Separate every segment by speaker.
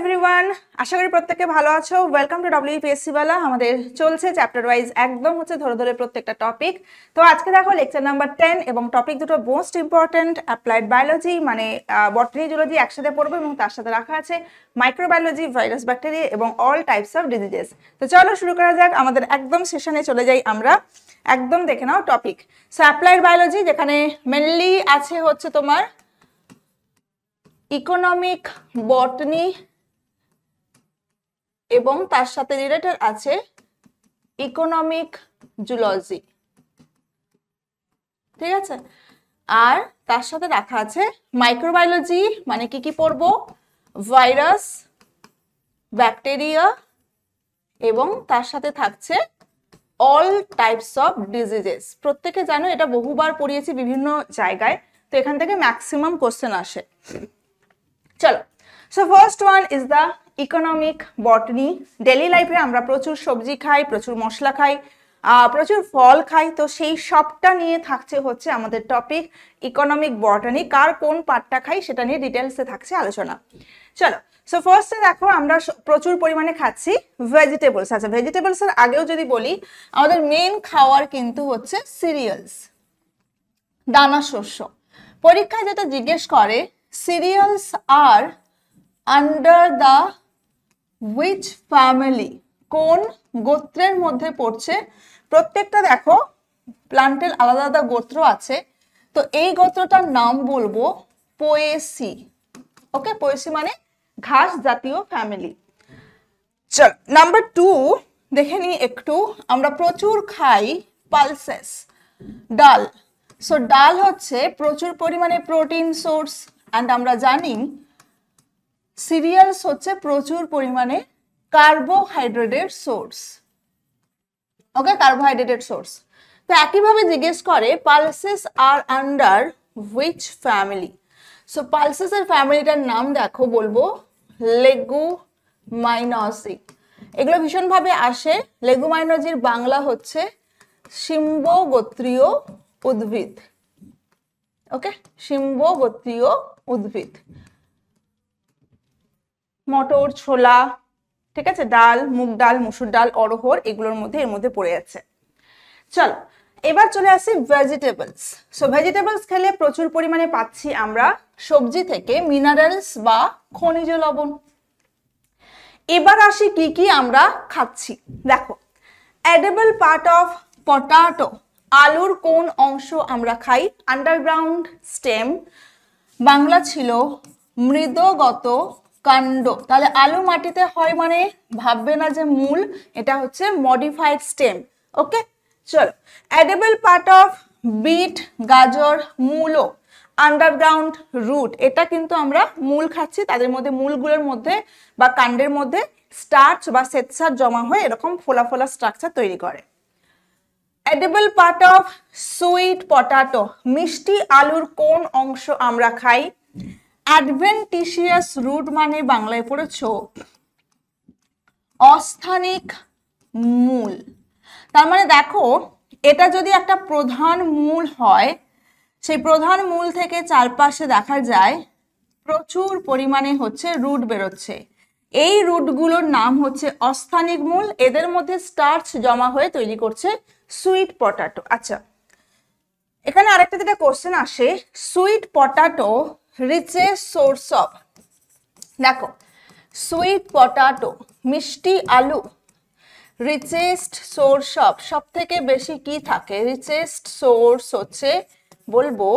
Speaker 1: Everyone, আশা করি প্রত্যেকে ভালো আছো। ওয়েলকাম টু ডব্লিউপিএসসি বালা। আমাদের চলছে চ্যাপ্টার ওয়াইজ, একদম হচ্ছে ধরে ধরে প্রত্যেকটা টপিক। তো আজকে দেখো লেকচার নাম্বার 10 এবং টপিক দুটো মোস্ট ইম্পর্টেন্ট, অ্যাপ্লাইড বায়োলজি মানে বটনি জুলজি একসাথে পড়বো এবং তার সাথে রাখা আছে মাইক্রোবায়োলজি, ভাইরাস, ব্যাকটেরিয়া এবং অল টাইপস অফ ডিজিজেস। তো চলো শুরু করা যাক। আমাদের একদম সেশনে চলে যাই আমরা। একদম দেখে নাও টপিক। সো অ্যাপ্লাইড বায়োলজি, যেখানে মেনলি আছে হচ্ছে তোমার ইকোনমিক বটনি এবং তার সাথে রিলেটেড আছে ইকোনমিক জুলজি, ঠিক আছে। আর তার সাথে রাখা আছে মাইক্রোবায়োলজি, মানে কি কি পড়বো, ভাইরাস, ব্যাকটেরিয়া এবং তার সাথে থাকছে অল টাইপস অফ ডিজিজেস। প্রত্যেকে জানো, এটা বহুবার পড়িয়েছি বিভিন্ন জায়গায়, তো এখান থেকে ম্যাক্সিমাম কোশ্চেন আসে। চলো, so first one is the economic botany. Daily লাইফে আমরা প্রচুর সবজি খাই, প্রচুর মশলা খাই, প্রচুর ফল খাই, তো সেই সবটা নিয়ে থাকছে হচ্ছে আমাদের টপিক ইকোনমিক বটনি। কার কোন পার্টটা খাই সেটা নিয়ে ডিটেলসে থাকছে আলোচনা। চলো, সো ফার্স্টে দেখো, আমরা প্রচুর পরিমাণে খাচ্ছি ভেজিটেবলস। আচ্ছা, ভেজিটেবলসের আগেও যদি বলি, আমাদের মেন খাওয়ার কিন্তু হচ্ছে সিরিয়ালস, দানা শস্য। পরীক্ষায় যেটা জিজ্ঞেস করে, সিরিয়ালস আর আন্ডার দ্য হুইচ ফ্যামিলি, কোন গোত্রের মধ্যে পড়ছে। প্রত্যেকটা দেখো প্লান্টের আলাদা আলাদা গোত্র আছে, তো এই গোত্রটার নাম বলবো পোয়েসি। ওকে, পোয়েসি মানে ঘাস জাতীয় ফ্যামিলি। চল, নাম্বার 2 দেখে নিই একটু। আমরা প্রচুর খাই পালসেস, ডাল। সো ডাল হচ্ছে প্রচুর পরিমাণে প্রোটিন সোর্স, অ্যান্ড আমরা জানি সিরিয়ালস হচ্ছে প্রচুর পরিমাণে কার্বোহাইড্রেটের সোর্স। ওকে, কার্বোহাইড্রেটের সোর্স। তো একইভাবে জিজ্ঞেস করে পালসেস আর আন্ডার হুইচ ফ্যামিলি। সো পালসেসের ফ্যামিলিটার নাম দেখো, বলবো লেগুমাইনোসি। এগুলো ভীষণভাবে আসে। লেগুমাইনোসির বাংলা হচ্ছে শিম্বগোত্রীয় উদ্ভিদ। ওকে, শিম্বগোত্রীয় উদ্ভিদ। মটর, ছোলা, ঠিক আছে, ডাল, মুগ ডাল, মসুর ডাল, অড়হর, এগুলোর মধ্যে এর মধ্যে পড়ে আছে। চলো, এবার চলে আসি ভেজিটেবলস। সো ভেজিটেবলস খেলে প্রচুর পরিমাণে পাচ্ছি আমরা সবজি থেকে মিনারেলস বা খনিজ লবণ। এবার আসি কি কি আমরা খাচ্ছি। দেখো, এডিবল পার্ট অফ পটাটো, আলুর কোন অংশ আমরা খাই? আন্ডারগ্রাউন্ড স্টেম, বাংলা ছিল মৃদগত কাণ্ড। তাহলে আলু মাটিতে হয় মানে ভাববে না যে মূল, এটা হচ্ছে মডিফাইড স্টেম। ওকে, চলো, এডিবল পার্ট অফ বিট, গাজর, মূলো, আন্ডারগ্রাউন্ড রুট। এটা কিন্তু আমরা মূল খাচ্ছি, তাদের মধ্যে মূলগুলোর মধ্যে বা কাণ্ডের মধ্যে স্টার্চ বা শ্বেতসার জমা হয়ে এরকম ফোলা ফোলা স্ট্রাকচার তৈরি করে। Edible part of sweet potato, মিষ্টি আলুর কোন অংশ আমরা খাই? অ্যাডভেন্টিশিয়াস রুট মানে বাংলায় পড়েছো অস্থানিক মূল। তার মানে দেখো, এটা যদি একটা প্রধান মূল হয়, সেই প্রধান মূল থেকে চারপাশে দেখা যায় প্রচুর পরিমাণে হচ্ছে রুট বেরোচ্ছে। এই রুটগুলোর নাম হচ্ছে অস্থানিক মূল। এদের মধ্যে স্টার্চ জমা হয়ে তৈরি করছে সুইট পটাটো। আচ্ছা, এখানে আরেকটা যেটা কোশ্চেন আসে, sweet potato richest source of. দেখো, সুইট পটাটো, মিষ্টি আলু, রিচেস্ট সোর্স অফ, সব থেকে বেশি কি থাকে? রিচেস্ট সোর্স হচ্ছে বলবো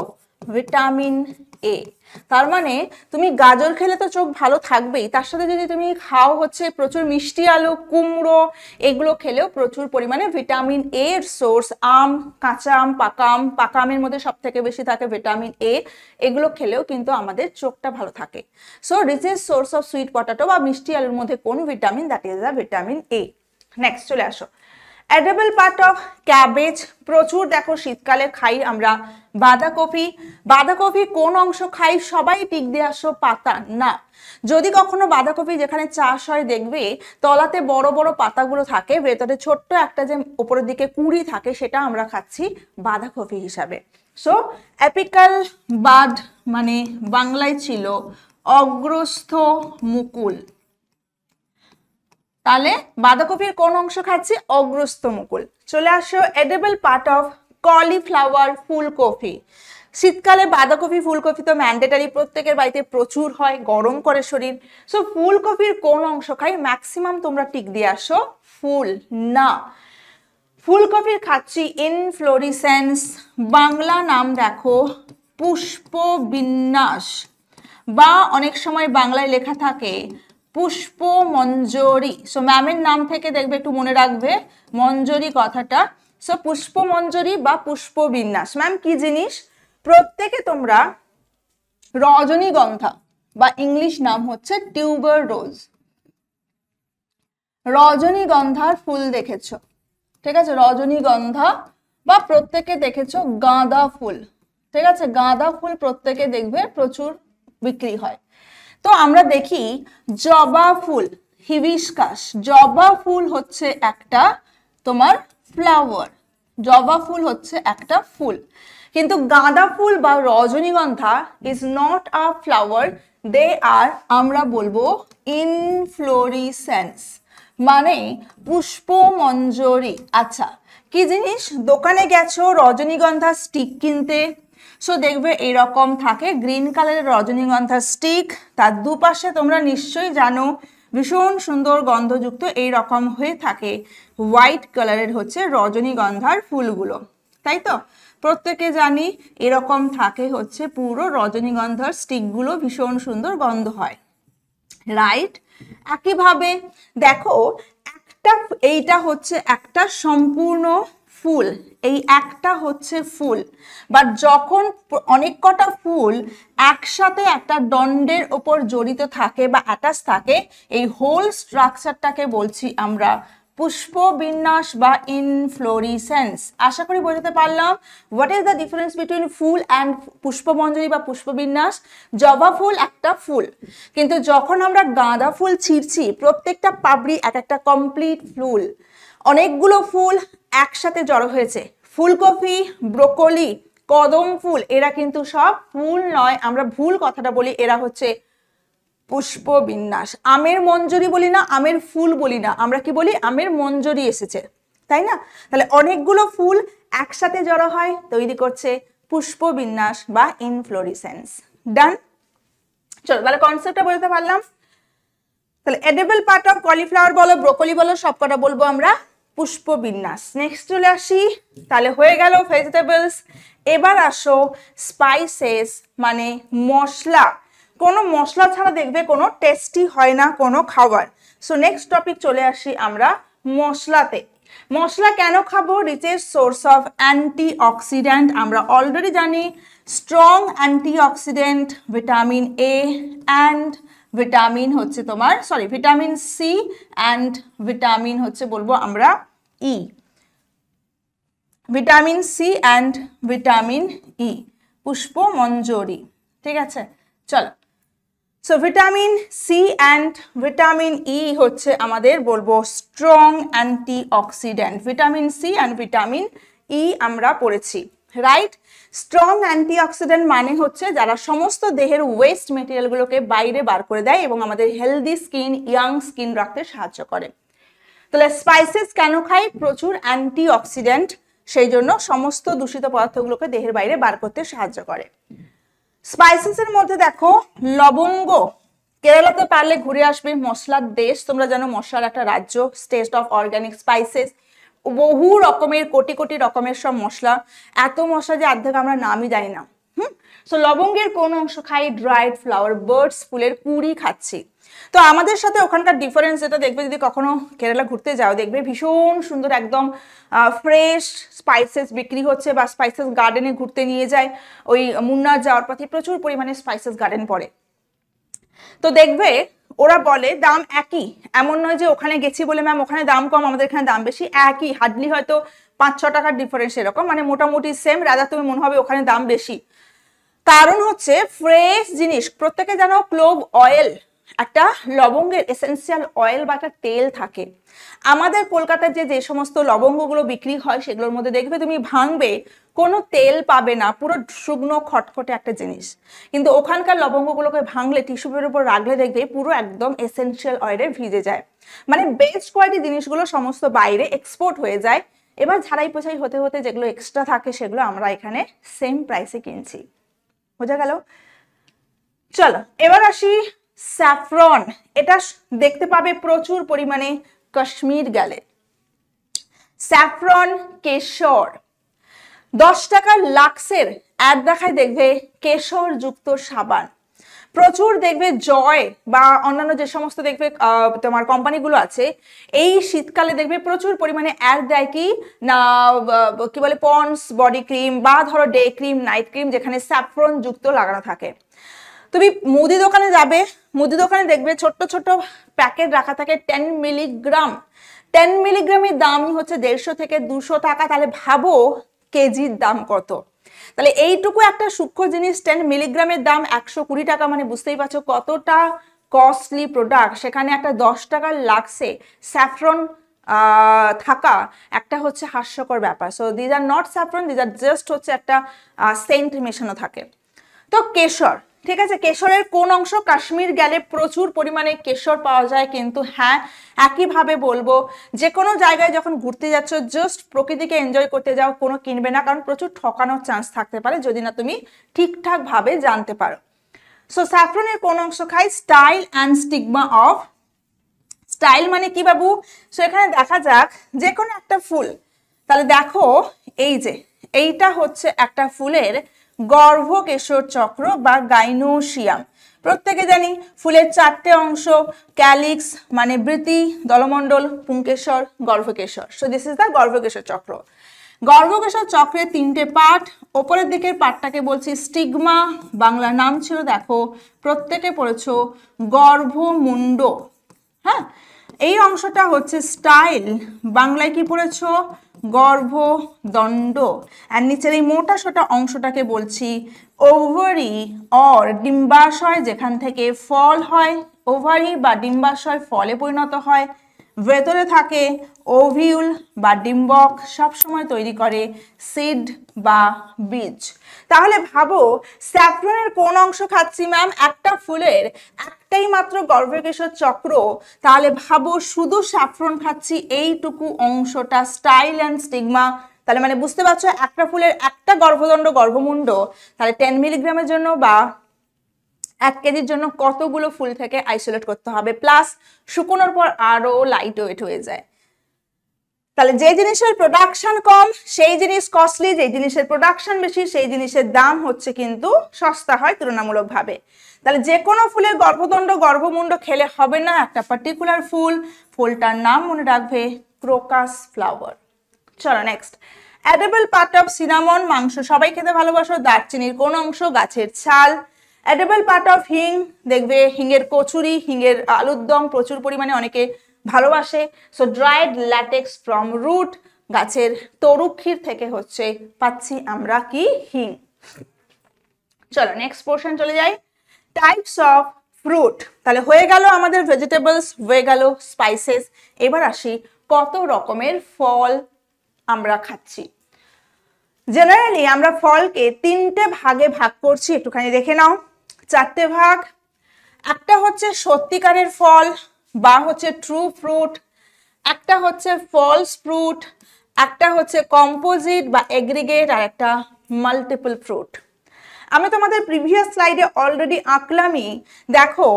Speaker 1: ভিটামিন এ। তার মানে তুমি গাজর খেলে তো চোখ ভালো থাকবেই, তার সাথে যদি তুমি খাও হচ্ছে প্রচুর মিষ্টি আলু, কুমড়ো, এগুলো খেলেও প্রচুর পরিমাণে ভিটামিন এ এর সোর্স। আম, কাঁচা আম, পাকা আমের মধ্যে সব থেকে বেশি থাকে ভিটামিন এ। এগুলো খেলেও কিন্তু আমাদের চোখটা ভালো থাকে। So richest source of sweet potato বা মিষ্টি আলুর মধ্যে কোন vitamin? That is the vitamin A. Next চলে আসো, এডিবল পার্ট অফ ক্যাবেজ। প্রচুর দেখো শীতকালে খাই আমরা বাঁধাকপি। বাঁধাকপি কোন অংশ খাই? সবাই টিক দিয়ে আসো পাতা না। যদি কখনো বাঁধাকপি যেখানে চাষ হয় দেখবে তলাতে বড় বড় পাতাগুলো থাকে, ভেতরে ছোট্ট একটা যে উপরের দিকে কুঁড়ি থাকে, সেটা আমরা খাচ্ছি বাঁধাকপি হিসাবে। সো অ্যাপিকাল বাড মানে বাংলায় ছিল অগ্রস্থ মুকুল। তাহলে বাঁধাকপির কোন অংশ খাচ্ছি? অগ্রস্থ মুকুল। চলে আসো এডিবল পার্ট অফ কলিফ্লাওয়ার, ফুলকপি। শীতকালে বাঁধাকপি ফুলকপি তো ম্যান্ডেটারি, প্রত্যেকের বাড়িতে প্রচুর হয়, গরম করে শরীর। সো ফুলকপির কোন অংশ খাই? ম্যাক্সিমাম তোমরা টিক দিয়ে আসো ফুল। না, ফুলকপির খাচ্ছি ইনফ্লোরিসেন্স, বাংলা নাম দেখো পুষ্পবিন্যাস, বা অনেক সময় বাংলায় লেখা থাকে পুষ্পমঞ্জরি। সো ম্যামের নাম থেকে দেখবে, একটু মনে রাখবে মঞ্জরি কথাটা। সো পুষ্পমঞ্জরি বা পুষ্পবিন্যাস। ম্যাম কি জিনিস? প্রত্যেকে তোমরা রজনীগন্ধা বা ইংলিশ নাম হচ্ছে টিউবার রোজ, রজনীগন্ধার ফুল দেখেছো, ঠিক আছে? রজনীগন্ধা বা প্রত্যেকে দেখেছো গাঁদা ফুল, ঠিক আছে? গাঁদা ফুল প্রত্যেকে দেখবে প্রচুর বিক্রি হয়। তো আমরা দেখি জবা ফুল, হিবিস্কাস, জবা ফুল হচ্ছে একটা তোমার ফ্লাওয়ার, জবা ফুল হচ্ছে একটা ফুল। কিন্তু গাঁদা ফুল বা রজনীগন্ধা ইজ নট আ ফ্লাওয়ার, দে আর, আমরা বলবো ইনফ্লোরিসেন্স, মানে পুষ্পমঞ্জরি। আচ্ছা, কি জিনিস? দোকানে গেছো রজনীগন্ধা স্টিক কিনতে, সো দেখবে এরকম থাকে গ্রিন কালারের রজনীগন্ধা স্টিক, তার দুপাশে তোমরা নিশ্চয়ই জানো ভীষণ সুন্দর গন্ধযুক্ত এই রকম হয়ে থাকে হোয়াইট কালারের হচ্ছে রজনীগন্ধার ফুলগুলো, তাই তো? প্রত্যেকে জানি এরকম থাকে হচ্ছে পুরো রজনীগন্ধার স্টিকগুলো, ভীষণ সুন্দর গন্ধ হয়, রাইট? একইভাবে দেখো একটা, এইটা হচ্ছে একটা সম্পূর্ণ ফুল, এই একটা হচ্ছে ফুল, বাট যখন অনেক কটা ফুল একসাথে একটা দণ্ডের ওপর জড়িত থাকে বা অ্যাটাচ থাকে, এই হোল স্ট্রাকচারটাকে বলছি আমরা পুষ্পবিন্যাস বা ইনফ্লোরিসেন্স। আশা করি বোঝাতে পারলাম what is the difference between ফুল অ্যান্ড পুষ্পমঞ্জরি বা পুষ্পবিন্যাস। জবা ফুল একটা ফুল, কিন্তু যখন আমরা গাঁদা ফুল ছিঁড়ছি, প্রত্যেকটা পাপড়ি এক একটা কমপ্লিট ফুল, অনেকগুলো ফুল একসাথে জড়ো হয়েছে। ফুলকপি, ব্রোকলি, কদম ফুল, এরা কিন্তু সব ফুল নয়, আমরা ভুল কথাটা বলি, এরা হচ্ছে পুষ্পবিন্যাস। আমের মঞ্জরি বলি না, আমের ফুল বলি না, আমরা কি বলি? আমের মঞ্জরি এসেছে, তাই না? তাহলে অনেকগুলো ফুল একসাথে জড়ো হয়, তৈরি করছে পুষ্পবিন্যাস বা ইনফ্লোরিসেন্স। ডান? চলো তাহলে কনসেপ্টটা বলতে পারলাম। তাহলে এডিবল পার্ট অফ কলিফ্লাওয়ার বলো, ব্রোকলি বলো, সবকটা বলবো আমরা পুষ্পবিন্যাস। নেক্সট চলে আসি, তাহলে হয়ে গেল ভেজিটেবলস। এবার আসো স্পাইসেস, মানে মশলা। কোনো মশলা ছাড়া দেখবে কোনো টেস্টি হয় না কোনো খাবার। সো নেক্সট টপিক চলে আসি আমরা মশলাতে। মশলা কেন খাবো? রিচেস্ট সোর্স অফ অ্যান্টিঅক্সিডেন্ট, আমরা অলরেডি জানি strong antioxidant vitamin A and vitamin হচ্ছে তোমার ভিটামিন সি অ্যান্ড ভিটামিন হচ্ছে বলবো আমরা E, vitamin C and vitamin E, পুষ্পমঞ্জরি, ঠিক আছে? চলো, so vitamin C and vitamin E হচ্ছে আমাদের বলবো strong antioxidant. Vitamin C and vitamin E আমরা পড়েছি, রাইট? স্ট্রং অ্যান্টিঅক্সিডেন্ট মানে হচ্ছে যারা সমস্ত দেহের ওয়েস্ট মেটেরিয়ালগুলোকে বাইরে বার করে দেয় এবং আমাদের হেলদি স্কিন, ইয়াং স্কিন রাখতে সাহায্য করে। তাহলে স্পাইসেস কেন খাই? প্রচুর অ্যান্টিঅক্সিডেন্ট, সেই জন্য সমস্ত দূষিত পদার্থগুলোকে দেহের বাইরে বার করতে সাহায্য করে। স্পাইসেসের মধ্যে দেখো লবঙ্গ, কেরালাতে পারলে ঘুরে আসবে, মশলার দেশ, তোমরা জানো মশলার একটা রাজ্য, স্টেট অফ অর্গানিক স্পাইসেস, বহু রকমের কোটি কোটি রকমের সব মশলা, এত মশলা যে অর্ধেক আমরা নামই জানি না। সো লবঙ্গের কোন অংশ খাই? ড্রাইড ফ্লাওয়ার, বার্ডস ফুলের কুড়ি খাচ্ছি। তো আমাদের সাথে ওখানকার ডিফারেন্স যেটা দেখবে, যদি কখনো কেরালা ঘুরতে যাও দেখবে ভীষণ সুন্দর একদম ফ্রেশ স্পাইসেস বিক্রি হচ্ছে, বা স্পাইসেস গার্ডেনে ঘুরতে নিয়ে যায়, ওই মুন্নার যাওয়ার পথে প্রচুর পরিমাণে স্পাইসেস গার্ডেন পড়ে। তো দেখবে ওরা বলে দাম একই, এমন নয় যে ওখানে গেছি বলে ম্যাম ওখানে দাম কম আমাদের এখানে দাম বেশি, একই, হার্ডলি হয়তো 5-6 টাকার ডিফারেন্স এরকম, মানে মোটামুটি সেম, রাজা তুমি মনে হবে ওখানে দাম বেশি। কারণ হচ্ছে ফ্রেশ জিনিস। প্রত্যেকে জানো ক্লোভ অয়েল একটা লবঙ্গের এসেন্সিয়াল অয়েল বা একটা তেল থাকে। আমাদের কলকাতার যে সমস্ত লবঙ্গগুলো বিক্রি হয় সেগুলোর মধ্যে দেখবে তুমি ভাঙবে কোনো তেল পাবে না, পুরো শুকনো খটখটে একটা জিনিস। কিন্তু ওখানকার লবঙ্গগুলোকে ভাঙলে টিস্যু পেপারের উপর রাখলে দেখবে পুরো একদম এসেন্সিয়াল অয়েলে ভিজে যায়। মানে বেস্ট কোয়ালিটি জিনিসগুলো সমস্ত বাইরে এক্সপোর্ট হয়ে যায়। এবার ঝাড়াই পোছাই হতে হতে যেগুলো এক্সট্রা থাকে সেগুলো আমরা এখানে সেম প্রাইসে কিনছি। বোঝা গেল? চলো এবার আসি স্যাফরন। এটা দেখতে পাবে প্রচুর পরিমাণে কাশ্মীর গেলে। স্যাফরন কেশর, 10 টাকার লাক্সের অ্যাড দেখায় দেখবে কেশর যুক্ত সাবান। প্রচুর দেখবে জয় বা অন্যান্য যে সমস্ত দেখবে তোমার কোম্পানিগুলো আছে, এই শীতকালে দেখবে প্রচুর পরিমাণে অ্যাড দেয় কি না, কি বলে পন্ডস বডি ক্রিম বা ধরো ডে ক্রিম, নাইট ক্রিম, যেখানে স্যাফরন যুক্ত লাগানো থাকে। তুমি মুদি দোকানে যাবে, মুদি দোকানে দেখবে ছোট্ট ছোট্ট প্যাকেট রাখা থাকে 10 মিলিগ্রাম। 10 মিলিগ্রামের দামই হচ্ছে 150 থেকে 200 টাকা। তাহলে ভাবো কেজির দাম কত। তাহলে এইটুকু একটা সূক্ষ্ম জিনিস 10 মিলিগ্রামের দাম 120 টাকা, মানে বুঝতেই পারছো কতটা কস্টলি প্রোডাক্ট। সেখানে একটা 10 টাকার লাক্সে স্যাফরন থাকা একটা হচ্ছে হাস্যকর ব্যাপার। So these are not saffron, these are just হচ্ছে একটা সেন্ট মেশানো থাকে। তো কেশর, ঠিক আছে, কেশরের কোন অংশ? কাশ্মীর গেলে প্রচুর পরিমাণে কেশর পাওয়া যায়। কিন্তু হ্যাঁ, একইভাবে বলবো যে কোনো জায়গায় যখন ঘুরতে যাচ্ছ জাস্ট প্রকৃতিকে এনজয় করতে যাও, কোনো কিনবে না, কারণ প্রচুর ঠকানোর চান্স থাকতে পারে যদি না তুমি ঠিকঠাক ভাবে জানতে পারো। সো স্যাফরনের কোন অংশ খাই? Style and stigma of. Style মানে কি বাবু? সো এখানে দেখা যাক যে কোনো একটা ফুল, তাহলে দেখো এই যে এইটা হচ্ছে একটা ফুলের গর্ভকেশর চক্র বা গাইনোসিয়াম। প্রত্যেকে জানি ফুলের 4টে অংশ, ক্যালিক্স মানে বৃতি, দলমণ্ডল, পুংকেশর, গর্ভকেশর। সো দিস ইজ দ্য গর্ভকেশর চক্র। গর্ভকেশর চক্রের 3টে পার্ট। ওপরের দিকের পার্টটাকে বলছি স্টিগমা, বাংলা নাম ছিল দেখো প্রত্যেকে পড়েছো গর্ভমুণ্ড। হ্যাঁ, এই অংশটা হচ্ছে স্টাইল, বাংলায় কি পড়েছো? গর্ভদণ্ড। আর নিচের এই মোটা সোটা অংশটাকে বলছি ওভারি অর ডিম্বাশয়, যেখান থেকে ফল হয়। ওভারি বা ডিম্বাশয় ফলে পরিণত হয়। ভেতরে থাকে ওভিউল বা ডিম্বক, সবসময় তৈরি করে সিড বা বীজ। তাহলে ভাবো স্যাফরনের কোন অংশ খাচ্ছি ম্যাম? একটা ফুলের একটাই মাত্র গর্ভকেশর চক্র, তাহলে ভাবো শুধু স্যাফরন খাচ্ছি এইটুকু অংশটা, স্টাইল অ্যান্ড স্টিগমা। তাহলে মানে বুঝতে পারছো একটা ফুলের একটা গর্ভদণ্ড, গর্ভমুণ্ড, তাহলে 10 মিলিগ্রামের জন্য বা 1 কেজির জন্য কতগুলো ফুল থেকে আইসোলেট করতে হবে, প্লাস শুকোনোর পর আরো লাইট ওয়েট হয়ে যায়। তাহলে যে জিনিসের প্রোডাকশন কম সেই জিনিস কস্টলি, যে জিনিসের প্রোডাকশন বেশি সেই জিনিসের দাম হচ্ছে কিন্তু সস্তা হয় তুলনামূলকভাবে। তাহলে যে কোনো ফুলের গর্ভদণ্ড, গর্ভমুণ্ড খেলে হবে না, একটা পার্টিকুলার ফুল, ফুলটার নাম মনে রাখবে ক্রোকাস ফ্লাওয়ার। চলো next, edible part of cinnamon, মাংস সবাই খেতে ভালোবাসো। দারচিনির কোন অংশ? গাছের ছাল। এডিবল পার্ট অফ হিং, দেখবে হিঙের কচুরি, হিঙের আলুর দম প্রচুর পরিমাণে অনেকে ভালোবাসে। So dried latex from root, গাছের তরুক্ষীর থেকে হচ্ছে পাচ্ছি আমরা কি? হিং। চলো নেক্সট পোর্শন চলে যাই, টাইপস অফ ফ্রুট। তাহলে হয়ে গেল আমাদের ভেজিটেবলস, হয়ে গেল স্পাইসেস। এবার আসি কত রকমের ফল আমরা খাচ্ছি। জেনারেলি আমরা ফলকে 3টে ভাগে ভাগ করছি, একটুখানি দেখে নাও। 4টে ভাগ। একটা হচ্ছে সত্যিকারের ফল বা হচ্ছে ট্রু ফ্রুট, একটা হচ্ছে ফলস ফ্রুট, একটা হচ্ছে কম্পোজিট বা এগ্রিগেট, আর একটা মাল্টিপল ফ্রুট। আমি তোমাদের প্রিভিয়াস স্লাইডে অলরেডি আঁকলামই। দেখো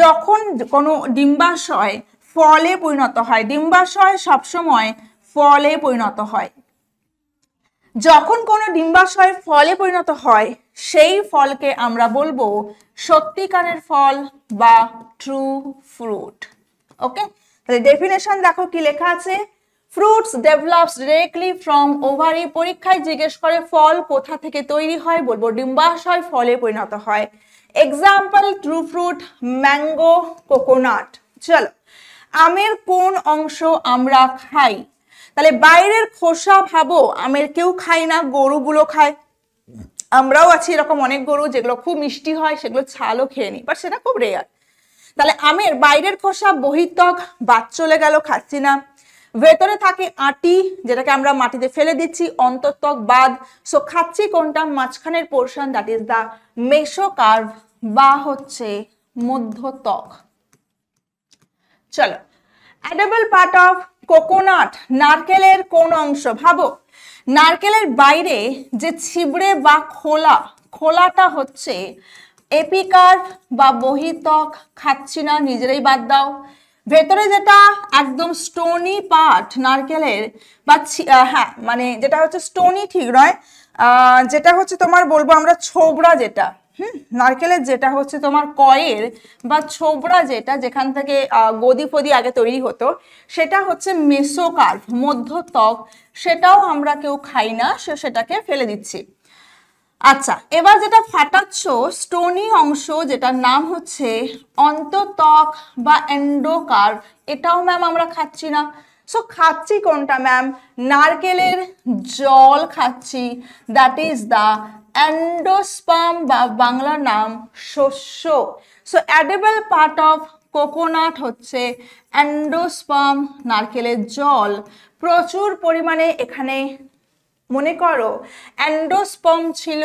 Speaker 1: যখন কোনো ডিম্বাশয় ফলে পরিণত হয়, ডিম্বাশয় সবসময় ফলে পরিণত হয়। যখন কোনো ডিম্বাশয় ফলে পরিণত হয় সেই ফলকে আমরা বলবো সত্যিকারের ফল বা ট্রু ফ্রুট। ওকে, তাহলে ডেফিনেশন দেখো কি লেখা আছে। Fruits develops directly from ovary. পরীক্ষায় জিজ্ঞেস করে ফল কোথা থেকে তৈরি হয়, বলবো ডিম্বাশয় ফলে পরিণত হয়। Example true fruit, mango, coconut. চলো, আমের কোন অংশ আমরা খাই? তাহলে বাইরের খোসা ভাবো, আমের কেউ খাই না, গরুগুলো খায়। আমরাও আছি এরকম অনেক গরু যেগুলো খুব মিষ্টি হয়, সেগুলো ছালও খেয়ে নি, বাট সেটা খুব রেয়ার। তাহলে আমের বাইরের খোসা বহির্ত্বক, বাদ চলে গেল, খাচ্ছি না। ভেতরে থাকে আটি, যেটাকে আমরা মাটিতে ফেলে দিচ্ছি, অন্তঃত্বক বাদ। সো খাচ্ছি কোনটা? মাঝখানের পোর্শন, দ্যাট ইজ দা মেসোকার্ভ বা হচ্ছে মধ্যত্বক। চলো, এডিবল পার্ট অফ কোকোনাট, নারকেলের কোন অংশ? ভাবো, নারকেলের বাইরে যে ছিবড়ে বা খোলাটা হচ্ছে এপিকার্ভ বা বহিত্বক, খাচ্ছি না, নিজেরাই বাদ দাও। ভেতরে যেটা একদম স্টোনি পার্ট নারকেলের বা হ্যাঁ মানে যেটা হচ্ছে স্টোনি ঠিক নয়, যেটা হচ্ছে তোমার বলবো আমরা ছোবড়া, যেটা নারকেলের যেটা হচ্ছে তোমার কয়ের বা ছোবড়া, যেটা যেখান থেকে গদি ফদি আগে তৈরি হতো, সেটা হচ্ছে মেসোকার্ভ, মধ্যত্বক। সেটাও আমরা কেউ খাই না, সেটাকে ফেলে দিচ্ছি। আচ্ছা, এবার যেটা ফাটাচ্ছ স্টোনি অংশ, যেটার নাম হচ্ছে অন্তঃত্বক বা এন্ডোকার্ভ, এটাও ম্যাম আমরা খাচ্ছি না। সো খাচ্ছি কোনটা ম্যাম? নারকেলের জল খাচ্ছি, দ্যাট ইজ দা এন্ডোস্পার্ম বা বাংলা নাম শস্য। So edible part of coconut হচ্ছে এন্ডোস্পার্ম, নারকেলের জল। প্রচুর পরিমাণে এখানে মনে করো এন্ডোস্পার্ম ছিল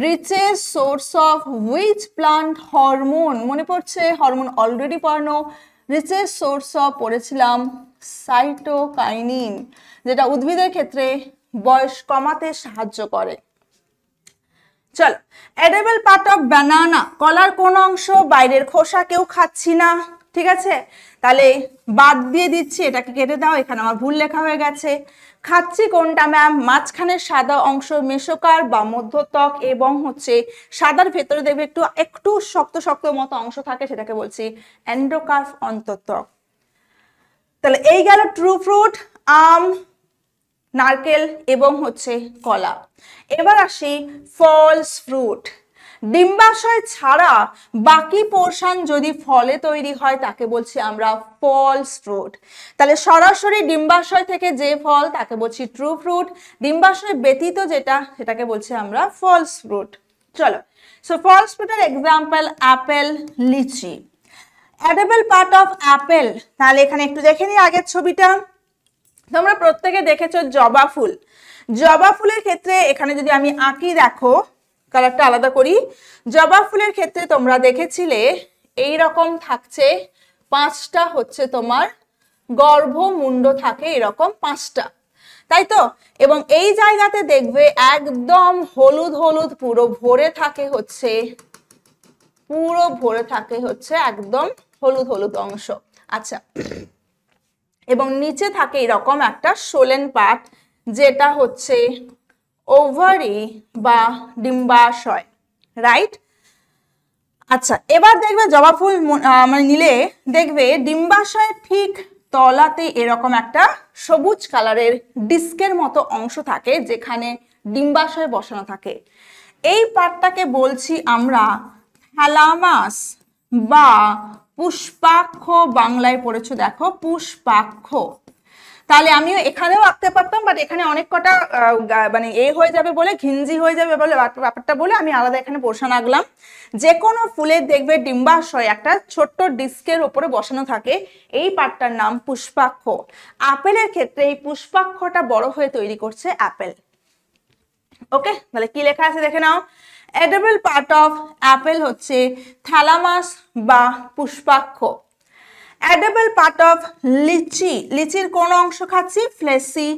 Speaker 1: richest source of which plant hormone, মনে পড়ছে? হরমোন অলরেডি পড়ানো। রিচেস্ট সোর্স অফ পড়েছিলাম সাইটোকাইনিন, যেটা উদ্ভিদের ক্ষেত্রে বয়স কমাতে সাহায্য করে। চল, এডিবল পার্ট অফ ব্যানানা, কলার কোন অংশ? বাইরের খোসা, কেউ খাচ্ছি না, ঠিক আছে, তাহলে বাদ দিয়ে দিচ্ছি, এটাকে কেটে দাও, এখানে আমার ভুল লেখা হয়ে গেছে। খাচ্ছি কোনটা ম্যাম? মাঝখানের সাদা অংশ মেসোকার্ভ বা মধ্যত্বক, এবং হচ্ছে সাদার ভেতরে দেখবে একটু শক্ত শক্ত মতো অংশ থাকে, সেটাকে বলছি এন্ডোকার্ভ, অন্তঃত্বক। তাহলে এই গেল ট্রু ফ্রুট, আম, নারকেল এবং হচ্ছে কলা। এবার আসি ফলস ফ্রুট। ডিম্বাশয় ছাড়া বাকি পোর্শন যদি ফলে তৈরি হয় তাকে বলছি আমরা ফলস ফ্রুট। তাহলে সরাসরি ডিম্বাশয় থেকে যে ফল তাকে বলছি ট্রু ফ্রুট, ডিম্বাশয় ব্যতীত যেটা সেটাকে বলছি আমরা ফলস ফ্রুট। চলো, সো ফলস ফ্রুটের example apple, litchi. Edible part of apple, তাহলে এখানে একটু দেখে নিই আগের ছবিটা। তোমরা প্রত্যেকে দেখেছো জবা ফুল। জবা ফুলের ক্ষেত্রে এখানে যদি আমি আঁকি, দেখো কালারটা আলাদা করি। জবা ফুলের ক্ষেত্রে তোমরা দেখেছিলে এই রকম থাকছে, পাঁচটা হচ্ছে তোমার গর্ভমুণ্ড থাকে, এরকম পাঁচটা, তাই তো? এবং এই জায়গাতে দেখবে একদম হলুদ হলুদ পুরো ভরে থাকে হচ্ছে, একদম হলুদ হলুদ অংশ। আচ্ছা, এবং নিচে থাকে এরকম একটা সোলেন পার্ট, যেটা হচ্ছে ওভারি বা ডিম্বাশয়, রাইট? আচ্ছা, এবার দেখবে জবা ফুল মানে নিলে দেখবে ডিম্বাশয়ের ঠিক তলাতে এরকম একটা সবুজ কালারের ডিস্কের মতো অংশ থাকে, যেখানে ডিম্বাশয় বসানো থাকে। এই পার্টটাকে বলছি আমরা থ্যালামাস বা পুষ্পাক্ষ, বাংলায় পড়েছো দেখো পুষ্পাক্ষ। তাহলে আমিও এখানেও আঁকতে পারতাম, বাট এখানে অনেক কটা মানে হয়ে যাবে বলে, ঘিঞ্জি হয়ে যাবে বলে ব্যাপারটা বলে আমি আলাদা এখানে পোর্শন আঁকলাম। যে কোনো ফুলের দেখবে ডিম্বাশয় একটা ছোট্ট ডিস্কের উপরে বসানো থাকে, এই পার্টটার নাম পুষ্পাক্ষ। আপেলের ক্ষেত্রে এই পুষ্পাক্ষটা বড় হয়ে তৈরি করছে অ্যাপেল। ওকে, তাহলে কি লেখা আছে দেখে নাও। এডিবল পার্ট অফ অ্যাপেল হচ্ছে থ্যালামাস বা পুষ্পাক্ষ। এডিবল পার্ট অফ লিচি, লিচির কোন অংশ খাচ্ছি? ফ্লেসি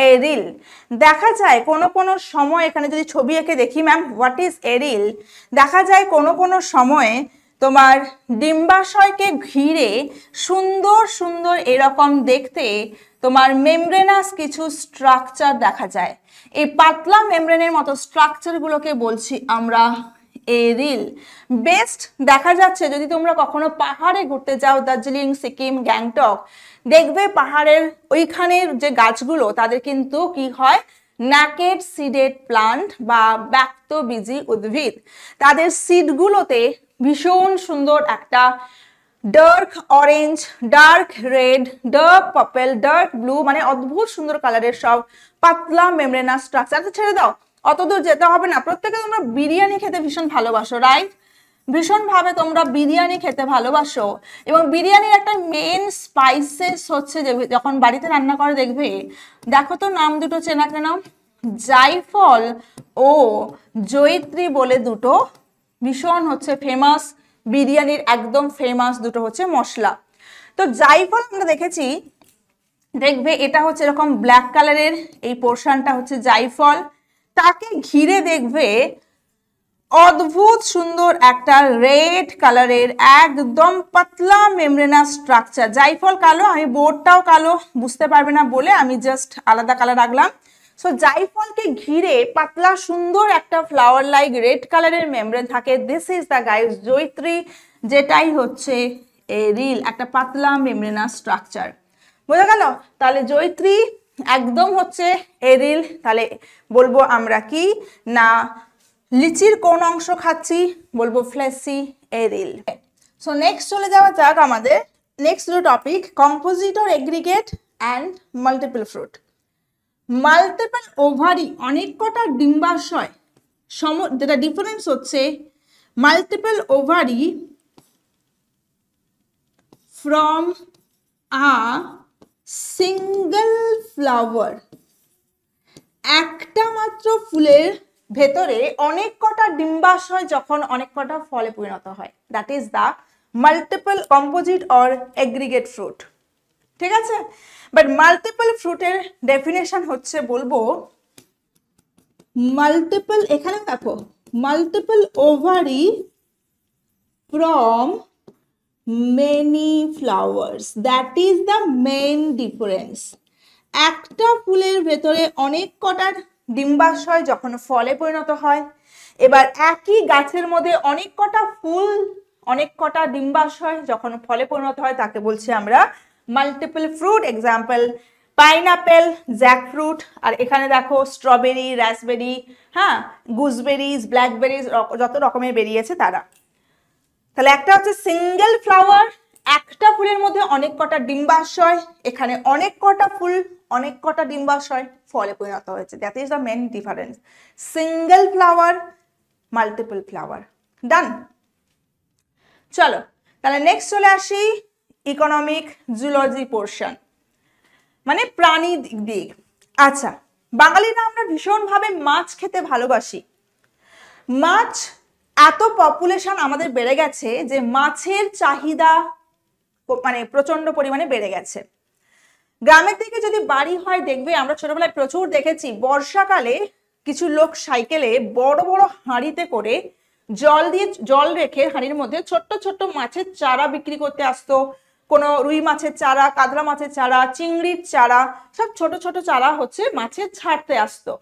Speaker 1: এরিল। দেখা যায় কোনো সময়, এখানে যদি ছবি এঁকে দেখি ম্যাম হোয়াট ইজ এরিল, দেখা যায় কোনো সময়ে তোমার ডিম্বাশয়কে ঘিরে সুন্দর সুন্দর এরকম দেখতে তোমার মেমব্রেনাস কিছু স্ট্রাকচার দেখা যায়। এই পাতলা মেমব্রেনের মতো স্ট্রাকচারগুলোকে বলছি আমরা এরিল। বেস্ট দেখা যাচ্ছে যদি তোমরা কখনো পাহাড়ে ঘুরতে যাও, দার্জিলিং, সিকিম, গ্যাংটক, দেখবে পাহাড়ের ওইখানের যে গাছগুলো তাদের কিন্তু কি হয়, ন্যাকেড সিডেড প্লান্ট বা ব্যক্তবীজী উদ্ভিদ। তাদের সিডগুলোতে ভীষণ সুন্দর একটা dark orange, dark red, dark purple, dark blue, মানে অদ্ভুত সুন্দর কালারের সব পাতলা মেমব্রেনাস স্ট্রাকচার। ছেড়ে দাও, অত দূর যেতে হবে না। প্রত্যেকে তোমরা বিরিয়ানি খেতে ভীষণ ভালোবাসো, রাইট? ভীষণভাবে তোমরা বিরিয়ানি খেতে ভালোবাসো এবং বিরিয়ানির একটা মেন স্পাইসেস হচ্ছে যে যখন বাড়িতে রান্না করে দেখবে, দেখো তো নাম দুটো চেনা কেন, জায়ফল ও জয়িত্রী বলে দুটো ভীষণ হচ্ছে ফেমাস, বিরিয়ানির একদম ফেমাস দুটো হচ্ছে মশলা। তো জায়ফল আমরা দেখেছি, দেখবে এটা হচ্ছে এরকম ব্ল্যাক কালারের, এই পোর্শনটা হচ্ছে জায়ফল, তাকে ঘিরে দেখবে অদ্ভুত সুন্দর একটা রেড কালারের একদম পাতলা মেমব্রেনাস স্ট্রাকচার। জায়ফল কালো, আমি বোর্ডটাও কালো, বুঝতে পারবে না বলে আমি জাস্ট আলাদা কালার রাখলাম। সো জায়ফলকে ঘিরে পাতলা সুন্দর একটা ফ্লাওয়ার লাইক রেড কালারের মেমব্রেন থাকে। দিস ইজ দ্য গাইস জয়িত্রী, যেটাই হচ্ছে এরিল, একটা পাতলা মেমব্রেনাস স্ট্রাকচার। বোঝা গেল? তাহলে জয়িত্রী একদম হচ্ছে এরিল। তাহলে বলবো আমরা কি না, লিচির কোন অংশ খাচ্ছি, বলবো ফ্লেসি এরিল। সো নেক্সট চলে যাওয়া যাক আমাদের next topic, composite or aggregate and multiple fruit. Multiple ovary, অনেক কটা ডিম্বাশয়, যেটা ডিফারেন্স হচ্ছে multiple ovary from a single flower, একটা মাত্র ফুলের ভেতরে অনেক কটা ডিম্বাশয় যখন অনেক কটা ফলে পরিণত হয়, that is the multiple composite or aggregate fruit. ঠিক আছে? বাট মাল্টিপল ফ্রুটের ডেফিনেশন হচ্ছে বলবো মাল্টিপল, এখানে দেখো multiple ovary from many flowers, that is the main difference. একটা ফুলের ভেতরে অনেক কটা ডিম্বাশয় যখন ফলে পরিণত হয়, এবার একই গাছের মধ্যে অনেক কটা ফুল, অনেক কটা ডিম্বাশয় যখন ফলে পরিণত হয়, তাকে বলছি আমরা multiple fruit. Example pineapple, jackfruit, আর এখানে দেখো স্ট্রবেরি, রাসবেরি, হ্যাঁ, গুজবেরিজ, ব্ল্যাকবেরিজ, যত রকমের বেরিয়েছে তারা। তাহলে একটা হচ্ছে সিঙ্গেল ফ্লাওয়ার, একটা ফুলের মধ্যে অনেক কটা ডিম্বাশয়, এখানে অনেক কটা ফুল, অনেক কটা ডিম্বাশয় ফলে পরিণত হয়েছে। That is the main difference, single flower, multiple flower. Done? চলো তাহলে নেক্সট চলে আসি ইকোনমিক জুলজি পোর্শন, মানে প্রাণী দিক। আচ্ছা, বাঙালিরা আমরা ভীষণভাবে মাছ খেতে ভালোবাসি। মাছ এত পপুলেশন আমাদের বেড়ে গেছে যে মাছের চাহিদা মানে প্রচন্ড পরিমাণে বেড়ে গেছে। গ্রামের দিকে যদি বাড়ি হয় দেখবে, আমরা ছোটবেলায় প্রচুর দেখেছি বর্ষাকালে কিছু লোক সাইকেলে বড় বড় হাঁড়িতে করে জল রেখে হাঁড়ির মধ্যে ছোট্ট ছোট্ট মাছের চারা বিক্রি করতে আসতো। কোনো রুই মাছের চারা, কাতলা মাছের চারা, চিংড়ির চারা, সব ছোট ছোট চারা হচ্ছে মাছের ছাড়তে আসতো।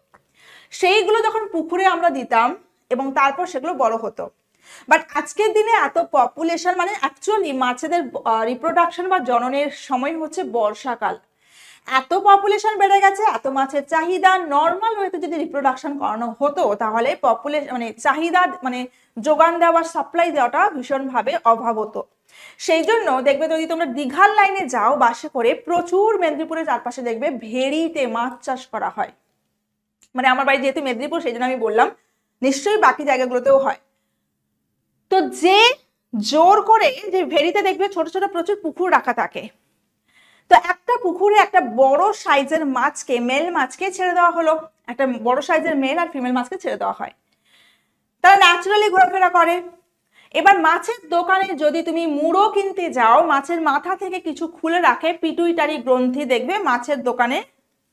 Speaker 1: সেইগুলো যখন পুকুরে আমরা দিতাম এবং তারপর সেগুলো বড় হতো। বাট আজকের দিনে এত পপুলেশন, মানে অ্যাকচুয়ালি মাছেদের রিপ্রোডাকশন বা জননের সময় হচ্ছে বর্ষাকাল। এত পপুলেশন বেড়ে গেছে, এত মাছের চাহিদা, নর্মাল ওয়েতে যদি রিপ্রোডাকশন করানো হতো তাহলে পপুলেশন মানে চাহিদা মানে যোগান দেওয়া, সাপ্লাই দেওয়াটা ভীষণভাবে অভাব হতো। সেই জন্য দেখবে যদি তোমরা দীঘার লাইনে যাও বাসে করে, প্রচুর মেদিনীপুরের চারপাশে দেখবে ভেড়িতে মাছ চাষ করা হয়। মানে আমার বাড়ি যেহেতু মেদিনীপুর সেই জন্য আমি বললাম, নিশ্চয়ই বাকি জায়গাগুলোতেও হয়। তো যে জোর করে যে ভেড়িতে দেখবে ছোট ছোট প্রচুর পুকুর রাখা থাকে, তো একটা পুকুরে একটা বড় সাইজের মাছকে, মেল মাছকে ছেড়ে দেওয়া হলো, একটা বড় সাইজের মেল আর ফিমেল মাছকে ছেড়ে দেওয়া হয়, তারা ন্যাচারালি ঘোরাফেরা করে। এবার মাছের দোকানে যদি তুমি মুড়ো কিনতে যাও, মাছের মাথা থেকে কিছু খুলে রাখে, পিটুইটারি গ্রন্থি দেখবে মাছের দোকানে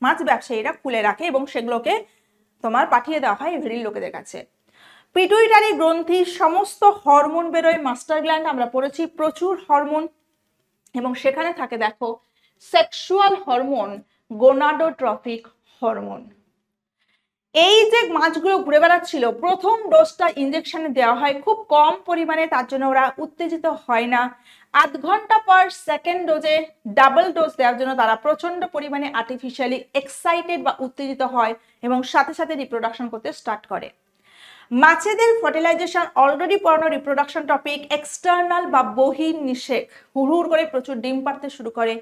Speaker 1: মাছ ব্যবসায়ীরা খুলে রাখে এবং সেগুলোকে তোমার পাঠিয়ে দেওয়া হয় ভেড়ির লোকেদের কাছে। পিটুইটারি গ্রন্থির সমস্ত হরমোন বেরোয়, মাস্টার গ্ল্যান্ড আমরা পড়েছি, প্রচুর হরমোন, এবং সেখানে থাকে দেখো সেক্সুয়াল হরমোন, গোনাডোট্রফিক হরমোন। এই যে মাছগুলো ঘুরে বেড়াচ্ছিল, প্রথম ডোজটা ইনজেকশনে দেওয়া হয় খুব কম পরিমাণে, তার জন্য ওরা উত্তেজিত হয় না। আধ ঘন্টা পর সেকেন্ড ডোজে ডাবল ডোজ দেওয়ার জন্য তারা প্রচন্ড পরিমাণে আর্টিফিশিয়ালি এক্সাইটেড বা উত্তেজিত হয় এবং সাথে সাথে রিপ্রোডাকশন করতে স্টার্ট করে। মাছেদের ফার্টিলাইজেশন অলরেডি পড়ানো রিপ্রোডাকশন টপিক, এক্সটার্নাল বা বহির্নিষেক, হুড় করে প্রচুর ডিম পাড়তে শুরু করে।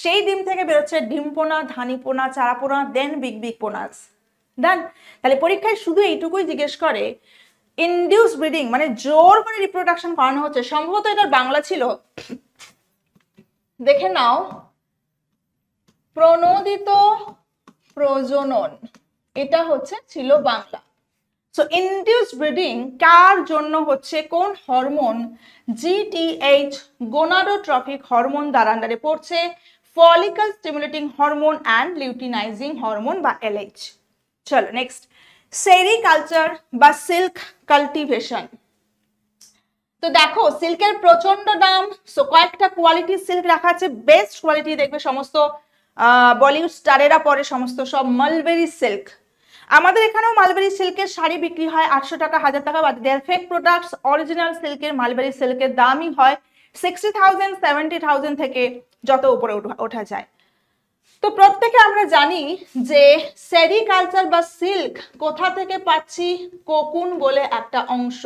Speaker 1: সেই ডিম থেকে বেরোচ্ছে ডিমপোনা, ধানিপোনা, চারাপোনা, দেন বিগ বিগ পোনাস। ডান? তাহলে পরীক্ষায় শুধু এইটুকুই জিজ্ঞেস করে ইনডিউস ব্রিডিং মানে জোর করে রিপ্রোডাকশন করানো হচ্ছে, সম্ভবত এটার বাংলা ছিল, দেখে নাও, প্রণোদিত প্রজনন, এটা ছিল বাংলা। সো ইনডিউস ব্রিডিং কার জন্য হচ্ছে, কোন হরমোন, জিটিএইচ গোনাডোট্রপিক হরমোন দ্বারা আন্ডারে পড়ছে, follicle stimulating hormone and luteinising hormone বা এলএইচ। চলো নেক্সট, সেরিকালচার বা সিল্ক কাল্টিভেশন। তো দেখো সিল্কের প্রচন্ড দাম, সো কয়েকটা কোয়ালিটির সিল্ক রাখা আছে, বেস্ট কোয়ালিটি দেখবে সমস্ত বলিউড স্টারেরা পরে সমস্ত সব মালবেরি সিল্ক। আমাদের এখানেও মালবেরি সিল্কের শাড়ি বিক্রি হয় 800 টাকা 1000 টাকা, but their fake products. Original সিল্কের মালবেরি সিল্কের দামই হয় 60,000 70,000 থেকে যত উপরে ওঠা যায়। তো প্রত্যেকে আমরা জানি যে সেরিকালচার বা সিল্ক কোথা থেকে পাচ্ছি, কোকুন বলে একটা অংশ।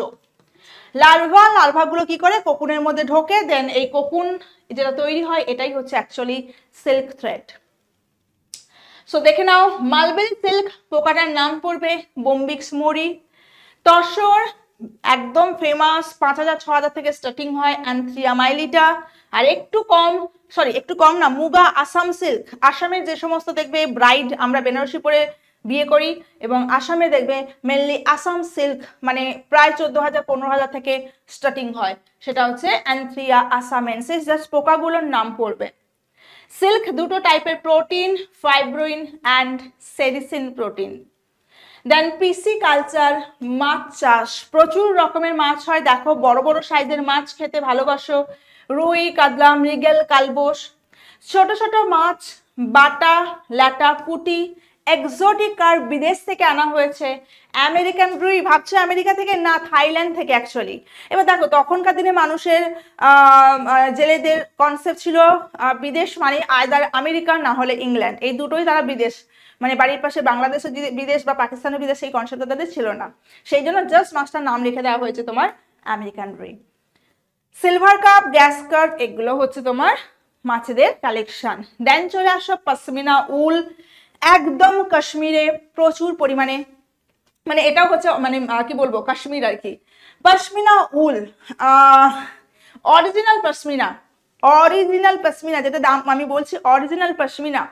Speaker 1: লার্ভাগুলো কি করে, কোকুনের মধ্যে ঢোকে, দেন এই কোকুন যেটা তৈরি হয় এটাই হচ্ছে অ্যাকচুয়ালি সিল্ক থ্রেড। সো দেখে নাও, মালবেরি সিল্ক পোকাটার নাম পড়বে বোম্বিক্স মোরি। তসর একদম ফেমাস, 5000 6000 থেকে স্টার্টিং হয়, অ্যান্থ্রিয়া মাইলিটা। আর একটু কম না, মুগা আসাম সিল্ক। আসামের যে সমস্ত দেখবে ব্রাইড, আমরা বেনারসি পরে বিয়ে করি, এবং আসামে দেখবে মেনলি আসাম সিল্ক মানে প্রায় 14,000 15,000 থেকে স্টার্টিং হয়, সেটা হচ্ছে অ্যান্থ্রিয়া আসামেন্সিস। জাস্ট পোকাগুলোর নাম পড়বে। সিল্ক দুটো টাইপের, protein, fibroin and sericin protein. Then pisciculture, মাছ চাষ, প্রচুর রকমের মাছ হয়, দেখো বড় বড় সাইজের মাছ খেতে ভালোবাসো, রুই, কাতলা, মৃগেল, কালবোস। ছোট ছোট মাছ, বাটা, ল্যাটা, পুঁটি, এক্সোটিক কার্প বিদেশ থেকে আনা হয়েছে। আমেরিকান রুই, ভাবছে আমেরিকা থেকে, না থাইল্যান্ড থেকে অ্যাকচুয়ালি। এবার দেখো তখনকার দিনে মানুষের জেলেদের কনসেপ্ট ছিল বিদেশ মানে আইদার আমেরিকা না হলে ইংল্যান্ড, এই দুটোই তারা বিদেশ, মানে বাড়ির পাশে বাংলাদেশের বিদেশ বা পাকিস্তানের বিদেশ এই কনসেপ্ট তাদের ছিল না, সেই জন্য জাস্ট মাছটার নাম লিখে দেওয়া হয়েছে তোমার আমেরিকান রুই। সিলভার কাপ, গ্যাস কার্প, এগুলো হচ্ছে তোমার মাছেদের কালেকশন। দেন চলে আসো পশমিনা উল, একদম কাশ্মীরে প্রচুর পরিমাণে, মানে এটাও হচ্ছে মানে কি বলবো কাশ্মীর আর কি। পশমিনা উল, অরিজিনাল পশমিনা যেটা দাম আমি বলছি, অরিজিনাল পশমিনা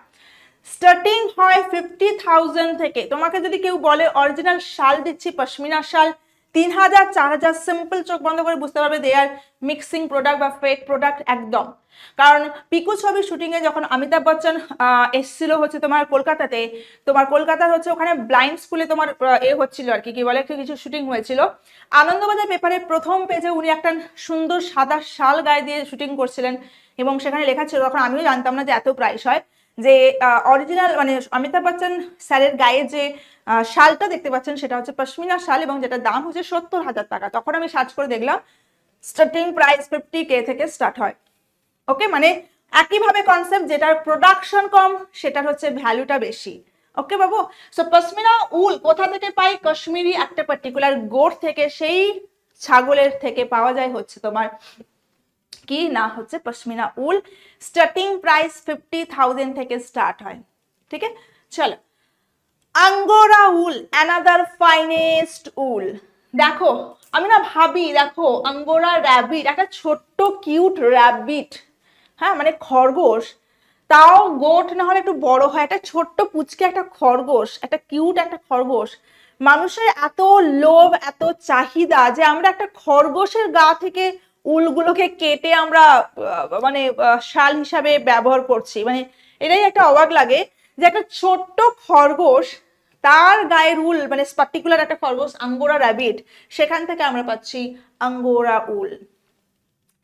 Speaker 1: স্টার্টিং হয় 50,000 থেকে। তোমাকে যদি কেউ বলে অরিজিনাল শাল দিচ্ছি, পশমিনা শাল 3,000 4,000, সিম্পল চোখ বন্ধ করে বুঝতে পারবে দে আর মিক্সিং প্রোডাক্ট বা ফেক প্রোডাক্ট একদম। কারণ পিকু ছবির শুটিং এ যখন অমিতাভ বচ্চন এসেছিল হচ্ছে তোমার কলকাতাতে, তোমার কলকাতার হচ্ছে ওখানে ব্লাইন্ড স্কুলে তোমার হচ্ছিল আর কি বলে কিছু শুটিং হয়েছিল। আনন্দবাজার পেপারের প্রথম পেজে উনি একটা সুন্দর সাদা শাল গায়ে দিয়ে শুটিং করছিলেন, এবং সেখানে লেখা ছিল, তখন আমিও জানতাম না যে এত প্রাইস হয়, যে অরিজিনাল মানে অমিতাভ বচ্চন স্যারের গায়ে যে শালটা দেখতে পাচ্ছেন সেটা হচ্ছে পশমিনা শাল, এবং যেটা দাম হচ্ছে 70,000 টাকা। তখন আমি সার্চ করে দেখলাম স্টার্টিং প্রাইস 50K থেকে স্টার্ট হয়। ওকে, মানে একইভাবে কনসেপ্ট, যেটার প্রোডাকশন কম সেটার হচ্ছে ভ্যালুটা বেশি। ওকে বাবু, সো পশমিনা উল কোথা থেকে পাই, কাশ্মীরি একটা পার্টিকুলার গোট থেকে, সেই ছাগলের থেকে পাওয়া যায় হচ্ছে তোমার কি না হচ্ছে পশমিনা উল। স্টার্টিং প্রাইস 50,000 থেকে স্টার্ট হয়। ঠিক আছে, চলো আঙ্গোরা উল, অ্যানাদার ফাইনেস্ট উল। দেখো আমি না ভাবি, দেখো আঙ্গোরা র্যাবিট, একটা ছোট্ট কিউট র্যাবিট, হ্যাঁ মানে খরগোশ, তাও গোট না হলে একটু বড় হয়, একটা ছোট্ট পুচকে একটা খরগোশ, একটা কিউট একটা খরগোশ। মানুষের এত লোভ এত চাহিদা যে আমরা একটা খরগোশের গা থেকে উলগুলোকে কেটে আমরা মানে শাল হিসাবে ব্যবহার করছি, মানে এটাই একটা অবাক লাগে যে একটা ছোট্ট খরগোশ তার গায়ের উল, মানে পার্টিকুলার একটা খরগোশ আঙ্গোরা র্যাবিট, সেখান থেকে আমরা পাচ্ছি আঙ্গোরা উল,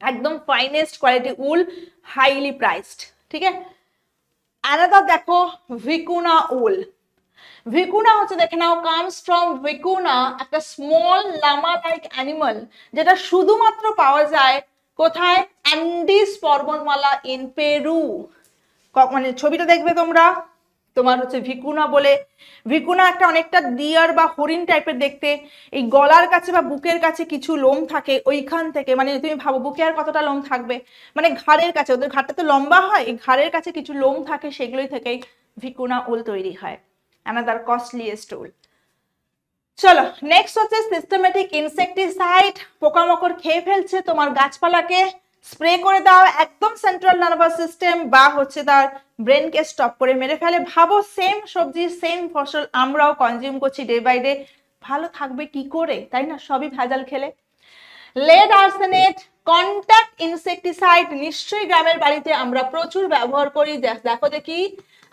Speaker 1: একদম ফাইনেস্ট কোয়ালিটি উল, হাইলি প্রাইসড। ঠিক আছে, আলাদা দেখো ভিকুনা উল। ভিকুনা হচ্ছে দেখে নাও, কামস ফ্রম ভিকুনা, একটা স্মল লামা লাইক অ্যানিমাল, যেটা শুধুমাত্র পাওয়া যায় কোথায়, অ্যান্ডিস পর্বতমালা ইন পেরু। মানে ছবিটা দেখবে তোমরা, তোমার হচ্ছে ভিকুনা বলে, ভিকুনা একটা অনেকটা ডিয়ার বা হরিণ টাইপের দেখতে, এই গলার কাছে বা বুকের কাছে কিছু লোম থাকে ওইখান থেকে, মানে তুমি ভাবো বুকে আর কতটা লোম থাকবে, মানে ঘাড়ের কাছে, ওদের ঘাড়টা তো লম্বা হয়, এই ঘাড়ের কাছে কিছু লোম থাকে, সেগুলোই থেকেই ভিকুনা উল তৈরি হয়, অ্যানাদার কস্টলিয়েস্ট উল। চলো নেক্সট হচ্ছে সিস্টেমেটিক ইনসেকটিসাইড। পোকামাকড় খেয়ে ফেলছে তোমার গাছপালাকে, স্প্রে করে দাও, একদম সেন্ট্রাল নার্ভাস সিস্টেম বা হচ্ছে তার ব্রেনকে স্টপ করে মেরে ফেলে। ভাবো সেম সবজি সেম ফসল আমরাও কনজিউম করছি ডে বাই ডে, ভালো থাকবে কি করে, তাই না? সবই ভেজাল খেলে। লেড আর্সেনেট কন্ট্যাক্ট ইনসেকটিসাইড নিশ্চয়ই গ্রামের বাড়িতে আমরা প্রচুর ব্যবহার করি। দেখো দেখি,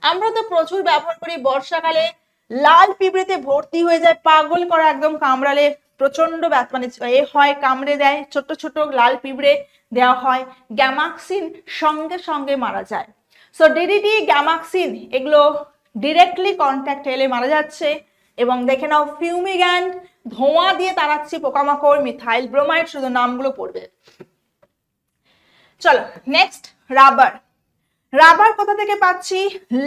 Speaker 1: আমরা তো প্রচুর ব্যবহার করি। বর্ষাকালে লাল পিঁপড়েতে ভর্তি হয়ে যায়, পাগল করা একদম, কামড়ালে প্রচন্ড মানে এ হয়, কামড়ে দেয়, ছোট ছোট লাল পিঁপড়ে দেওয়া হয়, গ্যামাক্সিন সঙ্গে সঙ্গে মারা যায়। সো ডিডিটি, গ্যামাক্সিন এগুলো ডিরেক্টলি কন্ট্যাক্ট এলে মারা যাচ্ছে। এবং দেখে নাও ফিউমিগ্যান্ট, ধোঁয়া দিয়ে তাড়াচ্ছি পোকামাকড়, মিথাইল ব্রোমাইড, শুধু নামগুলো পড়বে। চলো নেক্সট, রাবার। রাবার কোথা থেকে পাচ্ছি?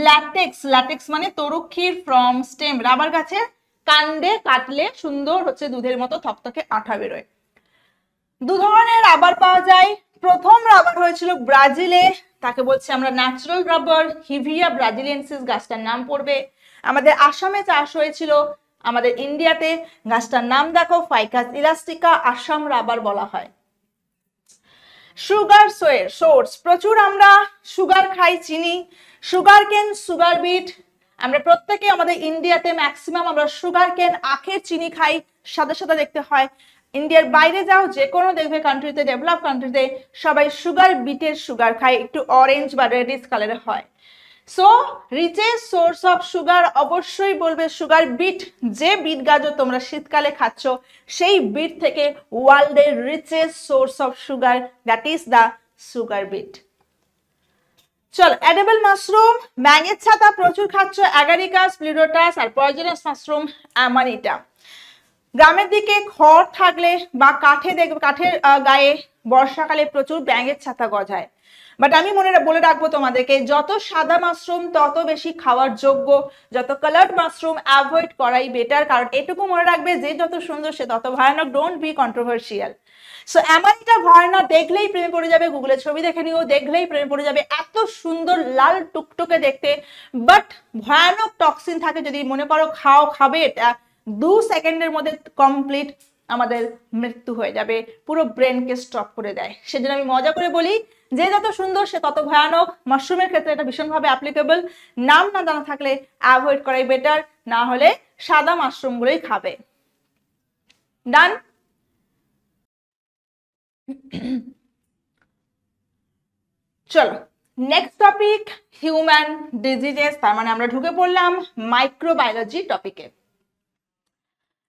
Speaker 1: ল্যাটেক্স। ল্যাটেক্স মানে তরুক্ষীর ফ্রম স্টেম। রাবার গাছের কাণ্ডে কাটলে সুন্দর হচ্ছে দুধের মতো থকথকে আঠা বেরোয়। দু ধরনের রাবার পাওয়া যায়। প্রথম রাবার হয়েছিল ব্রাজিলে, তাকে বলছি আমরা ন্যাচারাল রাবার, হিভিয়া ব্রাজিলিয়েন্সিস গাছটার নাম পড়বে। আমাদের আসামে চাষ হয়েছিল, আমাদের ইন্ডিয়াতে গাছটার নাম দেখো ফাইকাস ইলাস্টিকা, আসাম রাবার বলা হয়। সুগার সোর্স, প্রচুর আমরা সুগার খাই, চিনি, সুগার কেন, সুগার বিট। আমরা প্রত্যেকে আমাদের ইন্ডিয়াতে ম্যাক্সিমাম আমরা সুগার কেন, আখের চিনি খাই, সাদা সাদা দেখতে হয়। ইন্ডিয়ার বাইরে যাও, যে কোনো দেখবে কান্ট্রিতে, ডেভেলপ কান্ট্রিতে সবাই সুগার বিটের সুগার খায়, একটু অরেঞ্জ বা রেডিশ কালারের হয়। So richest source of sugar অবশ্যই বলবে সুগার বিট। যে বিট গাজর তোমরা শীতকালে খাচ্ছ, সেই বিট থেকে ওয়ার্ল্ডের richest source of sugar, that is the sugar beet. চলো এডিবল মাশরুম, ব্যাঙের ছাতা প্রচুর খাচ্ছ, অ্যাগারিকাস, প্লুটোটাস, আর পয়জনাস মাশরুম অ্যামানিটা। গ্রামের দিকে খড় থাকলে বা কাঠে দেখবে, কাঠের গায়ে বর্ষাকালে প্রচুর ব্যাঙের ছাতা গজায়। বাট আমি বলে রাখবো তোমাদেরকে, যত সাদা মাশরুম তত বেশি খাওয়ার যোগ্য, যত কালার্ড মাশরুম অ্যাভয়েড করাই বেটার। কারণ এটুকু মনে রাখবে, যে যত সুন্দর সে তত ভয়ানক। Don't be controversial. সো অ্যামানিটা ভয়ানক, দেখলেই প্রেমে পড়ে যাবে, গুগলে ছবি দেখে নিও, দেখলেই প্রেমে পড়ে যাবে। এত সুন্দর লাল টুকটুকে দেখতে, বাট ভয়ানক টক্সিন থাকে। যদি মনে করো খাবে এটা, 2 সেকেন্ডের মধ্যে কমপ্লিট আমাদের মৃত্যু হয়ে যাবে, পুরো ব্রেনকে স্টপ করে দেয়। সেজন্য আমি মজা করে বলি, যে যত সুন্দর সে তত ভয়ানক। মাশরুমের ক্ষেত্রে এটা ভীষণভাবে অ্যাপ্লিকেবল। নাম না জানা থাকলে অ্যাভয়েড করাই বেটার, না হলে সাদা মাশরুম গুলোই খাবে। ডান। চলো নেক্সট টপিক, হিউম্যান ডিজিজেস। তার মানে আমরা ঢুকে পড়লাম মাইক্রোবায়োলজি টপিকে।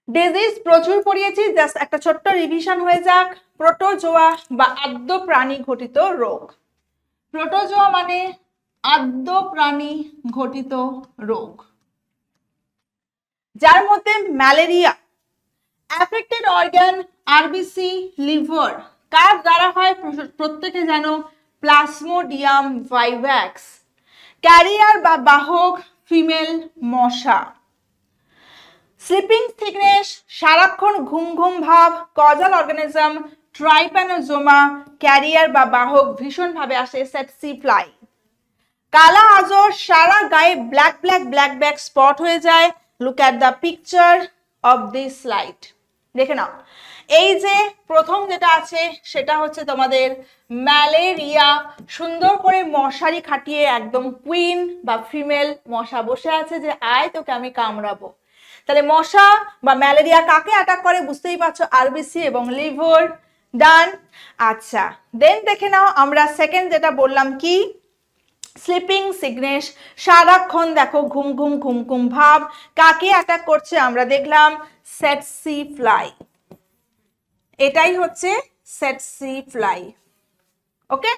Speaker 1: ডিজিজ প্রচুর পড়িয়েছি, জাস্ট একটা ছোট্ট রিভিশন হয়ে যাক। প্রোটোজোয়া বা আদ্য প্রাণী ঘটিত রোগ। প্রোটোজোয়া মানে আদ্য প্রাণী ঘটিত রোগ, যার মধ্যে malaria, affected organ RBC, liver. কার দ্বারা হয়? প্রত্যেকে জানো, প্লাজমোডিয়াম ভাইভ্যাক্স। ক্যারিয়ার বা বাহক ফিমেল মশা। স্লিপিং সিকনেস, সারাক্ষণ ঘুম ঘুম ভাব, কজাল অর্গানিজম ট্রাইপ্যানোজোমা। ক্যারিয়ার বা বাহক ভীষণভাবে আসে সেটসি ফ্লাই। কালা আজর, সারা গায়ে black black black black spot হয়ে যায়। Look at the picture of this slide, দেখে নাও। এই যে প্রথম যেটা আছে সেটা হচ্ছে তোমাদের ম্যালেরিয়া। সুন্দর করে মশারি খাটিয়ে একদম কুইন বা ফিমেল মশা বসে আছে যে আয় তোকে আমি কামড়াবো। তাহলে মশা বা ম্যালেরিয়া কাকে অ্যাটাক করে বুঝতেই পারছো, আরবিসি এবং লিভার। ডান। আচ্ছা দেন দেখে নাও, আমরা সেকেন্ড যেটা বললাম কি, স্লিপিং সিকনেস, সারাক্ষণ দেখো ঘুম ঘুম ঘুম ঘুম ভাব। কাকে অ্যাটাক করছে আমরা দেখলাম, সেটসি ফ্লাই। এটাই হচ্ছে সেটসি ফ্লাই। ওকে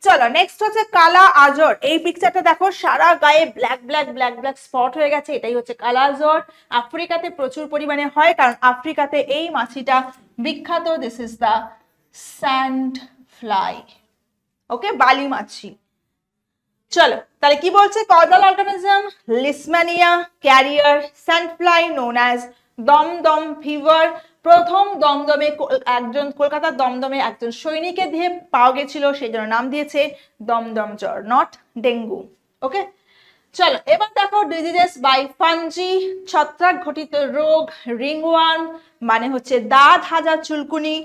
Speaker 1: চলো নেক্সট হচ্ছে কালা আজর। এই পিকচারটা দেখো, সারা গায়ে black black black black spot হয়ে গেছে, এটাই হচ্ছে কালা আজর। আফ্রিকাতে প্রচুর পরিমাণে হয়, কারণ আফ্রিকাতে এই মাছিটা বিখ্যাত। This is the sand fly. Okay, বালি মাছি। চলো তাহলে কি বলছে, causal organism leishmania, carrier sand fly known as Dum Dum fever. প্রথম দমদমে একজন, কলকাতার দমদমে একজন সৈনিকে দিয়ে পাওয়া গেছিল, সেই জন্য নাম দিয়েছে দমদম জ্বর, নট ডেঙ্গু। ওকে চলো এবার দেখো ডিজিজেস বাই ফাঞ্জি, ছত্রাক ঘটিত রোগ, রিংওয়ার্ম মানে হচ্ছে দাঁত হাজার চুলকুনি,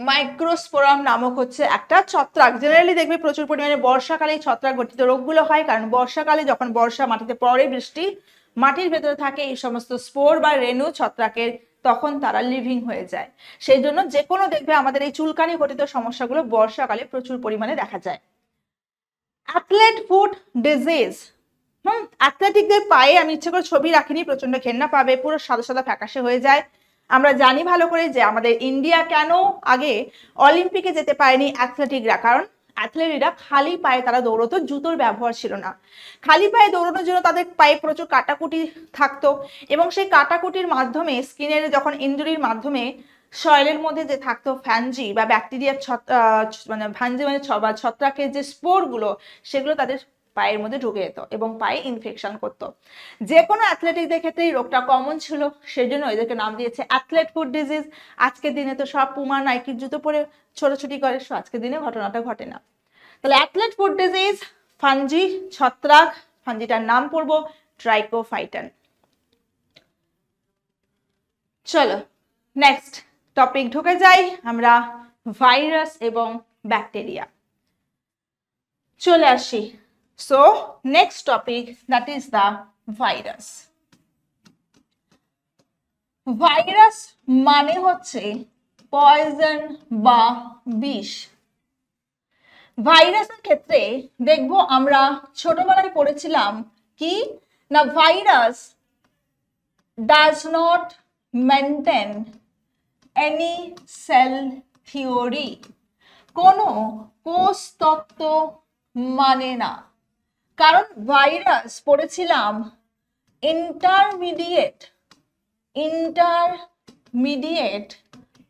Speaker 1: মাইক্রোস্পোরাম নামক হচ্ছে একটা ছত্রাক। জেনারেলি দেখবে প্রচুর পরিমাণে বর্ষাকালে ছত্রাক ঘটিত রোগগুলো হয়, কারণ বর্ষাকালে যখন বর্ষা মাটিতে পড়ে, বৃষ্টি মাটির ভেতরে থাকে এই সমস্ত স্পোর বা রেণু ছত্রাকের, তখন তারা লিভিং হয়ে যায়। সেই জন্য যে কোনো দেখবে আমাদের এই চুলকানি ঘটিত সমস্যাগুলো বর্ষাকালে প্রচুর পরিমাণে দেখা যায়। অ্যাথলেট ফুট ডিজিজ, অ্যাথলেটিকদের পায়ে আমি ইচ্ছে করে ছবি রাখিনি, প্রচন্ড ঘেন্না পাবে, পুরো সাদা সাদা ফ্যাকাশে হয়ে যায়। আমরা জানি ভালো করে যে আমাদের ইন্ডিয়া কেন আগে অলিম্পিকে যেতে পারেনি অ্যাথলেটিকরা, কারণ অ্যাথলেটরা খালি পায়ে তারা দৌড়তো, জুতোর ব্যবহার ছিল না। খালি পায়ে দৌড়ানোর জন্য তাদের পায়ে প্রচুর কাটাকুটি থাকতো, এবং সেই কাটাকুটির মাধ্যমে স্কিনের যখন ইনজুরির মাধ্যমে সয়েলের মধ্যে যে থাকতো ফ্যাঞ্জি বা ব্যাকটেরিয়ার মানে ফ্যাঞ্জি মানে ছত্রাকের যে স্পোরগুলো, সেগুলো তাদের পায়ের মধ্যে ঢুকে যেত এবং পায়ে ইনফেকশন করতো। যে কোনো অ্যাথলেটিকদের ক্ষেত্রে এই রোগটা কমন ছিল, সেই জন্য এদেরকে নাম দিয়েছে অ্যাথলেট ফুট ডিজিজ। আজকের দিনে তো সব পুমা নাইকির জুতো পরে ছোটাছুটি করে, আজকের দিনে ঘটনাটা ঘটে না। তাহলে অ্যাথলেট ফুট ডিজিজ, ফাঞ্জি ছত্রাক, ফাঞ্জিটার নাম পড়বো ট্রাইকোফাইটন। চলো নেক্সট টপিক ঢুকে যাই আমরা, ভাইরাস এবং ব্যাকটেরিয়া। চলে আসি, so next topic that is the virus. Virus মানে হচ্ছে পয়জন বা বিষ। ভাইরাসের ক্ষেত্রে দেখবো আমরা ছোটবেলায় পড়েছিলাম কি না, virus does not maintain any cell theory, কোনো কোষ তত্ত্ব মানে না। কারণ ভাইরাস পড়েছিলাম intermediate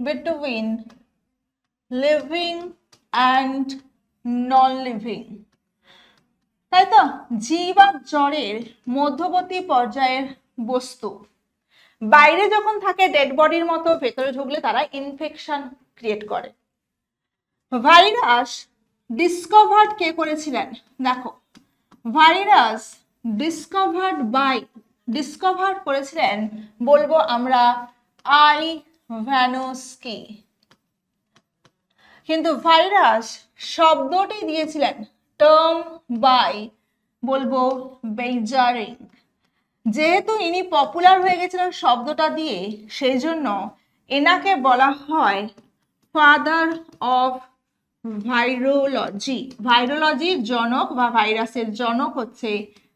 Speaker 1: between living and non living, তাই তো, জীব আর জড়ের মধ্যবর্তী পর্যায়ের বস্তু। বাইরে যখন থাকে ডেড বডির মতো, ভেতরে ঢুকলে তারা ইনফেকশন ক্রিয়েট করে। ভাইরাস ডিসকভার্ড কে করেছিলেন? দেখো, ভাইরাস ডিসকভার্ড করেছিলেন বলবো আমরা আইভানোস্কি। কিন্তু ভাইরাস শব্দটি দিয়েছিলেন টার্ম বাই বলবো বেইজারিং। যেহেতু ইনি পপুলার হয়ে গেছিলেন শব্দটা দিয়ে, সেই জন্য এনাকে বলা হয় ফাদার অফ ভাইরোলজি। ভাইরোলজির জনক বা ভাইরাসের জনক হচ্ছে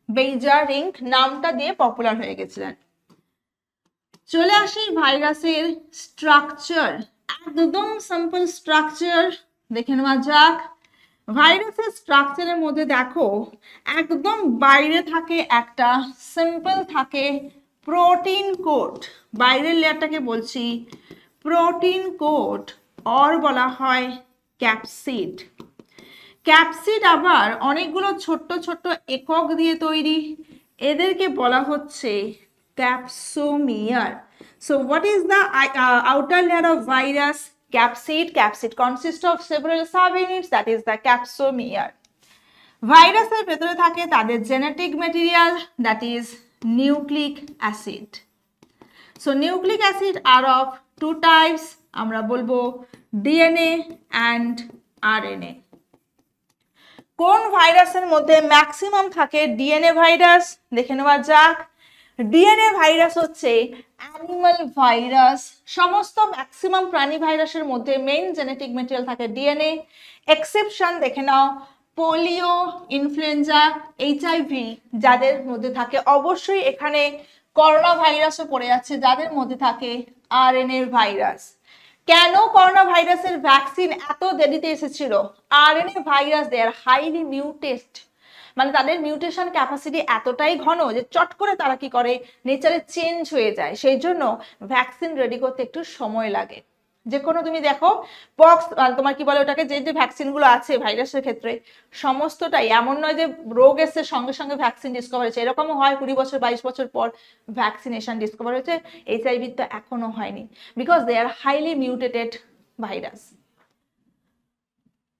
Speaker 1: বেইজারিং, নামটা দিয়ে পপুলার হয়ে গেছিলেন। চলে আসি ভাইরাসের স্ট্রাকচার, একদম সিম্পল স্ট্রাকচার দেখে নেওয়া যাক। ভাইরাসের স্ট্রাকচারের মধ্যে দেখো, একদম বাইরে থাকে একটা সিম্পল থাকে প্রোটিন কোট, বাইরের লেয়ারটাকে বলছি প্রোটিন কোট, অর বলা হয় ক্যাপসিড। ক্যাপসিড আবার অনেকগুলো ছোট্ট ছোট্ট একক দিয়ে তৈরি, এদেরকে বলা হচ্ছে ক্যাপসোমিয়ার। So what is the outer layer of virus? Capsid. Capsid consists of several subunits, that is the capsomere. ভাইরাসের ভেতরে থাকে তাদের genetic material, that is nucleic acid. So nucleic acid are of two types, আমরা বলবো DNA and RNA. কোন ভাইরাসের মধ্যে maximum থাকে ডিএনএ ভাইরাস? দেখে নেওয়া যাক। ডিএনএ ভাইরাস হচ্ছে অ্যানিমাল ভাইরাস। সমস্ত ম্যাক্সিমাম প্রাণী ভাইরাসের মধ্যে মেইন জেনেটিক ম্যাটেরিয়াল থাকে ডিএনএ। এক্সেপশন দেখে নাও, পোলিও, ইনফ্লুয়েঞ্জা, এইচআইভি যাদের মধ্যে থাকে। অবশ্যই এখানে করোনা ভাইরাসও পড়ে যাচ্ছে, যাদের মধ্যে থাকে আরএনএ ভাইরাস। কেন করোনা ভাইরাসের ভ্যাকসিন এত দেরিতে এসেছিল? RNA virus they are highly muted, মানে তাদের মিউটেশন ক্যাপাসিটি এতটাই ঘন যে চট করে তারা কি করে, নেচারে চেঞ্জ হয়ে যায়। সেই জন্য ভ্যাকসিন রেডি করতে একটু সময় লাগে। যে কোনো তুমি দেখো পক্স, তোমার কি বলে ওটাকে, যে যে ভ্যাকসিনগুলো আছে ভাইরাসের ক্ষেত্রে সমস্তটাই এমন নয় যে রোগ এসে সঙ্গে সঙ্গে ভ্যাকসিন ডিসকভার হয়েছে, এরকমও হয় 20 বছর 22 বছর পর ভ্যাকসিনেশন ডিসকভার হয়েছে। এইচআইভি তো এখনো হয়নি, because they are highly mutated virus.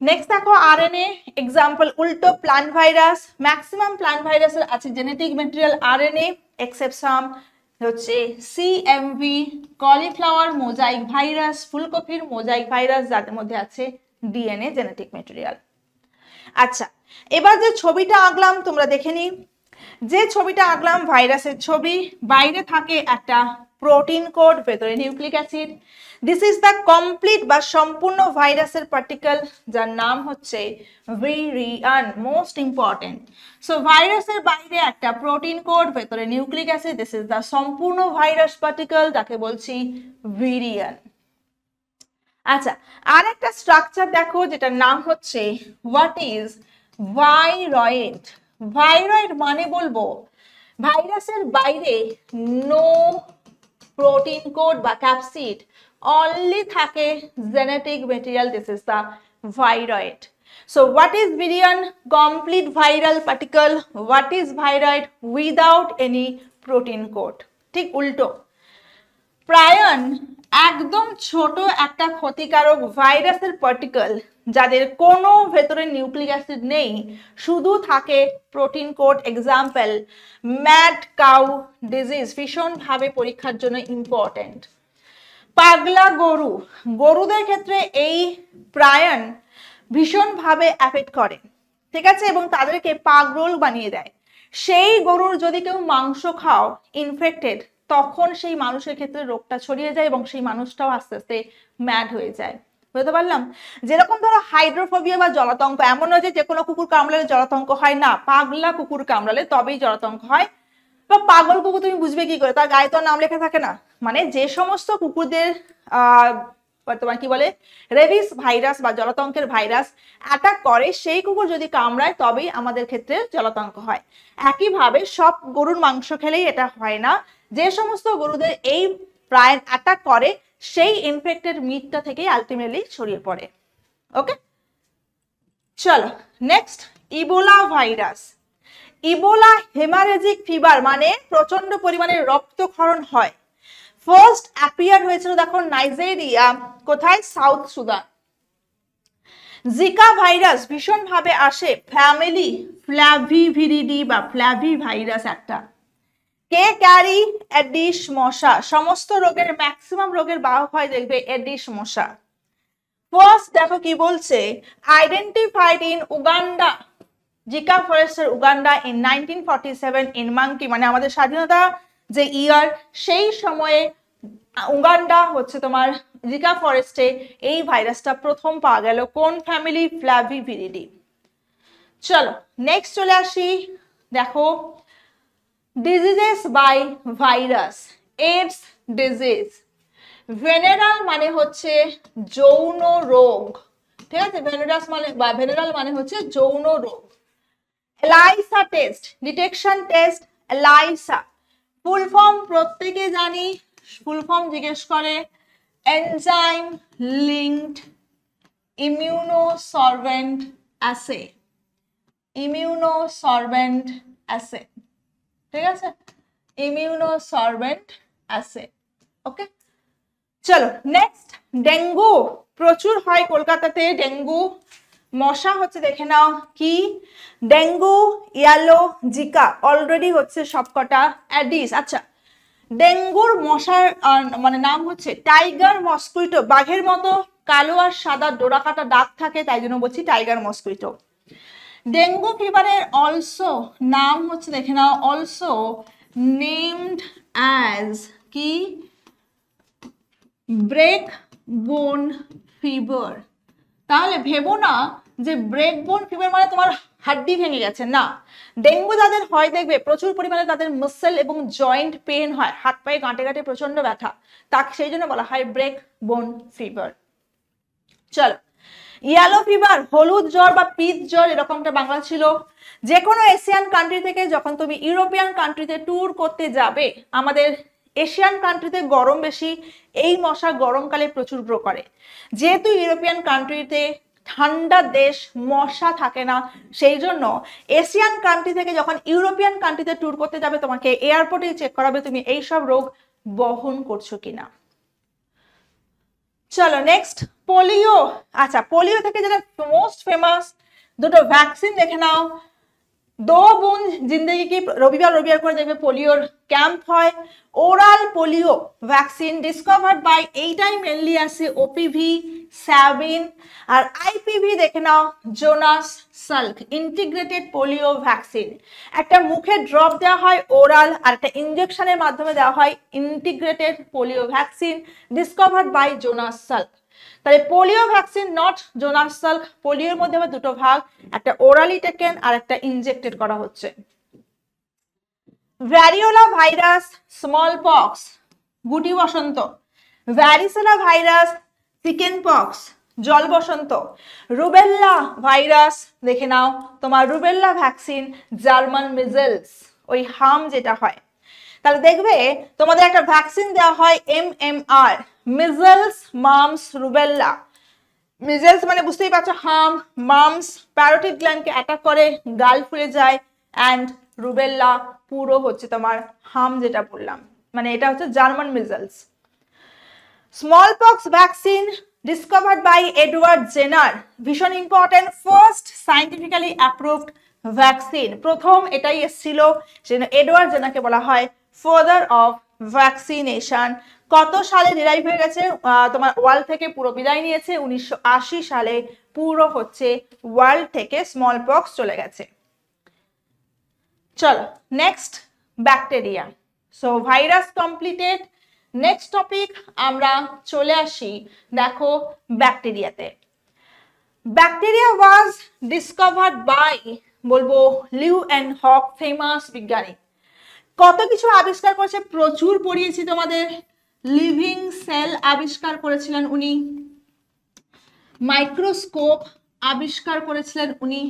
Speaker 1: Next দেখো আরএনএ এক্সাম্পল উল্টো প্লান্ট ভাইরাস, ম্যাক্সিমাম প্লান্ট ভাইরাসের আছে জেনেটিক ম্যাটেরিয়াল আরএনএ, এক্সেপশন হচ্ছে সিএমভি, কলিফ্লাওয়ার মোজাইক ভাইরাস, ফুলকপির মোজাইক ভাইরাস, যাদের মধ্যে আছে ডিএনএ জেনেটিক ম্যাটেরিয়াল। আচ্ছা, এবার যে ছবিটা আঁকলাম তোমরা দেখে নি, যে ছবিটা আঁকলাম ভাইরাসের ছবি, বাইরে থাকে একটা প্রোটিন কোড, ভেতরে nucleic acid. This is the complete বা সম্পূর্ণ ভাইরাসের পার্টিকেল, যার নাম হচ্ছে ভিরিয়ান, মোস্ট ইম্পর্টেন্ট। সো ভাইরাসের বাইরে একটা প্রোটিন কোড, ভেতরে nucleic acid, this is the সম্পূর্ণ ভাইরাস পার্টিকেল, যাকে বলছি ভিরিয়ান। আচ্ছা, আর একটা স্ট্রাকচার দেখো যেটার নাম হচ্ছে হোয়াট ইজ ভাইরয়েড। ভাইরয়েড মানে বলবো ভাইরাসের বাইরে নো প্রোটিন কোড বা ক্যাপসিড, অনলি থাকে genetic material, this is the viroid. So what is virion? Complete viral particle. What is viroid? Without any protein code. ঠিক উল্টো, প্রায়ন একদম ছোট একটা ক্ষতিকারক ভাইরাসের পার্টিকেল, যাদের কোনো ভেতরে নিউক্লিক অ্যাসিড নেই, শুধু থাকে protein code. Example mad cow disease, ভীষণভাবে পরীক্ষার জন্য ইম্পর্টেন্ট। পাগলা গরু, গরুদের ক্ষেত্রে এই প্রায়ন ভীষণভাবে অ্যাফেক্ট করে, ঠিক আছে, এবং তাদেরকে পাগল বানিয়ে দেয়। সেই গরুর যদি কেউ মাংস খাও ইনফেক্টেড, তখন সেই মানুষের ক্ষেত্রে রোগটা ছড়িয়ে যায় এবং সেই মানুষটাও আস্তে আস্তে ম্যাড হয়ে যায়। বুঝতে পারলাম? যেরকম ধরো হাইড্রোফোবিয়া বা জলাতঙ্ক, এমন নয় যে কোনো কুকুর কামড়ালে জলাতঙ্ক হয় না, পাগলা কুকুর কামড়ালে তবেই জলাতঙ্ক হয়। বা পাগল কুকুর তুমি বুঝবে কি করে? তার গায়ে তো নাম লেখা থাকে না। মানে যে সমস্ত কুকুরদের তোমার কি বলে রেবিস ভাইরাস বা জলাতঙ্কের ভাইরাস অ্যাটাক করে, সেই কুকুর যদি কামড়ায় তবেই আমাদের ক্ষেত্রে জলাতঙ্ক হয়। একইভাবে সব গরুর মাংস খেলেই এটা হয় না। যে সমস্ত গরুদের এই প্রায় অ্যাটাক করে, সেই ইনফেক্টেড মিটটা থেকেই আলটিমেটলি ছড়িয়ে পড়ে। ওকে, চলো next, Ebola virus. Ebola haemorrhagic fever, মানে প্রচন্ড পরিমাণে রক্তক্ষরণ হয়। ফার্স্ট অ্যাপিয়ার হয়েছিল দেখো নাইজেরিয়া, কোথায়? South Sudan. জিকা ভাইরাস ভীষণভাবে আসে ফ্যামিলি ফ্ল্যাভিভিরিডি বা ফ্ল্যাভি ভাইরাস একটা। কে ক্যারি? এডিস মশা। সমস্ত রোগের ম্যাক্সিমাম রোগের বাহক হয় দেখবে এডিস মশা। ফার্স্ট দেখো কি বলছে, আইডেন্টিফাইড ইন উগান্ডা, জিকা ফরেস্টের উগান্ডা ইন 1947 ইন মাঙ্কি, মানে আমাদের স্বাধীনতা যে ইয়ার, সেই সময়ে উগান্ডা হচ্ছে তোমার জিকা ফরেস্টে এই ভাইরাসটা প্রথম পাওয়া গেল। কোন ফ্যামিলি? ফ্ল্যাভিভিরিডি। চলো নেক্সট চলে আসি, দেখো diseases by virus. AIDS disease, venereal মানে হচ্ছে যৌন রোগ, ঠিক আছে, ভেনেরাস মানে বা ভেনেরাল মানে হচ্ছে যৌন রোগ। ELISA test, detection test, ELISA full form প্রত্যেকে জানি, ফুল ফর্ম জিজ্ঞেস করে enzyme linked immunosorbent assay, immunosorbent assay, ঠিক আছে, ইমিউনোসরভেন্ট অ্যাসে। ওকে, চলো নেক্সট, ডেঙ্গু প্রচুর হয় কলকাতাতে। ডেঙ্গু মশা হচ্ছে দেখে নাও কি, ডেঙ্গু, ইয়েলো, জিকা অলরেডি হচ্ছে সবকটা, অ্যাডিস। আচ্ছা, ডেঙ্গুর মশার মানে নাম হচ্ছে টাইগার মসকুইটো, বাঘের মতো কালো আর সাদা ডোরাকাটা দাগ থাকে, তাই জন্য বলছি টাইগার মসকুইটো। ডেঙ্গু ফিভারের অলসো নাম হচ্ছে দেখে নাও, অলসো নেমড অ্যাজ কি, ব্রেক বোন ফিভার। তাহলে ভেবো না যে ব্রেক বোন ফিভার মানে তোমার হাড্ডি ভেঙে গেছে, না। ডেঙ্গু যাদের হয় দেখবে প্রচুর পরিমাণে তাদের মাসল এবং জয়েন্ট পেন হয়, হাত পায়ে গাঁটে গাঁটে প্রচন্ড ব্যথা, তাকে সেই জন্য বলা হয় ব্রেক বোন ফিভার। চলো, ইয়েলো ফিভার হলুদ জ্বর বা পিত জ্বর, এরকমটা বাংলা ছিল। যে কোনো এশিয়ান কান্ট্রি থেকে যখন তুমি ইউরোপিয়ান কান্ট্রিতে ট্যুর করতে যাবে, আমাদের এশিয়ান কান্ট্রিতে গরম বেশি, এই মশা গরমকালে প্রচুর গ্রো করে। যেহেতু ইউরোপিয়ান কান্ট্রিতে ঠান্ডা দেশ, মশা থাকে না, সেই জন্য এশিয়ান কান্ট্রি থেকে যখন ইউরোপিয়ান কান্ট্রিতে ট্যুর করতে যাবে, তোমাকে এয়ারপোর্টে চেক করাবে তুমি এইসব রোগ বহন করছো কিনা। চলো নেক্সট পোলিও। আচ্ছা, পোলিও থেকে যেটা মোস্ট ফেমাস দুটো ভ্যাকসিন দেখে নাও। দো বুঁদ জিন্দেগি কি রবিবার রবিবার করে দেখবে পোলিওর ক্যাম্প হয়। Oral polio vaccine discovered by, এইটাই মেনলি আছে ওপিভি, স্যাবিন। আর আইপিভি দেখে নাও Jonas Salk, integrated polio vaccine. একটা মুখে ড্রপ দেওয়া হয় ওরাল, আর একটা ইনজেকশনের মাধ্যমে দেওয়া হয় integrated polio vaccine, discovered by Jonas Salk. তাহলে polio vaccine not Jonas Salk. পোলিওর মধ্যে আবার দুটো ভাগ, একটা ওরালি টেকেন আর একটা ইনজেক্টেড করা হচ্ছে। ভ্যারিওলা ভাইরাস, স্মল পক্স গুটি বসন্ত, ভ্যারিসেলা ভাইরাস, চিকেন পক্স জল বসন্ত, রুবেল্লা ভাইরাস দেখে নাও তোমার রুবেল্লা ভ্যাকসিন, জার্মান মিজেলস ওই হাম যেটা হয়। তাহলে দেখবে তোমাদের একটা ভ্যাকসিন দেওয়া হয় MMR, মিজেলস মামস রুবেল্লা। মিজেলস মানে বুঝতেই পারছো হাম, মামস প্যারোটিড গ্ল্যান্ডকে অ্যাটাক করে, গাল ফুলে যায়, অ্যান্ড রুবেল্লা পুরো হচ্ছে তোমার হাম যেটা বললাম, মানে এটা হচ্ছে German measles. Smallpox vaccine discovered by Edward Jenner, ভীষণ important, first scientifically approved vaccine. প্রথম এটাই এসেছিল, সেজন্য এডওয়ার্ড জেনারকে বলা হয় ফাদার অফ ভ্যাকসিনেশন। কত সালে ডিরাইভ হয়ে গেছে তোমার ওয়ার্ল্ড থেকে, পুরো বিদায় নিয়েছে 1980 সালে, পুরো হচ্ছে ওয়ার্ল্ড থেকে স্মল পক্স চলে গেছে। চলো next bacteria. So virus completed. Next topic আমরা চলে আসি, দেখো ব্যাকটেরিয়াতে। ব্যাকটেরিয়া ওয়াজ ডিসকভার্ড বাই, বলবো লিউ এন্ড হক, ফেমাস বিজ্ঞানী। কত কিছু আবিষ্কার করেছে, প্রচুর পড়িয়েছি তোমাদের। লিভিং সেল আবিষ্কার করেছিলেন উনি, মাইক্রোস্কোপ আবিষ্কার করেছিলেন উনি,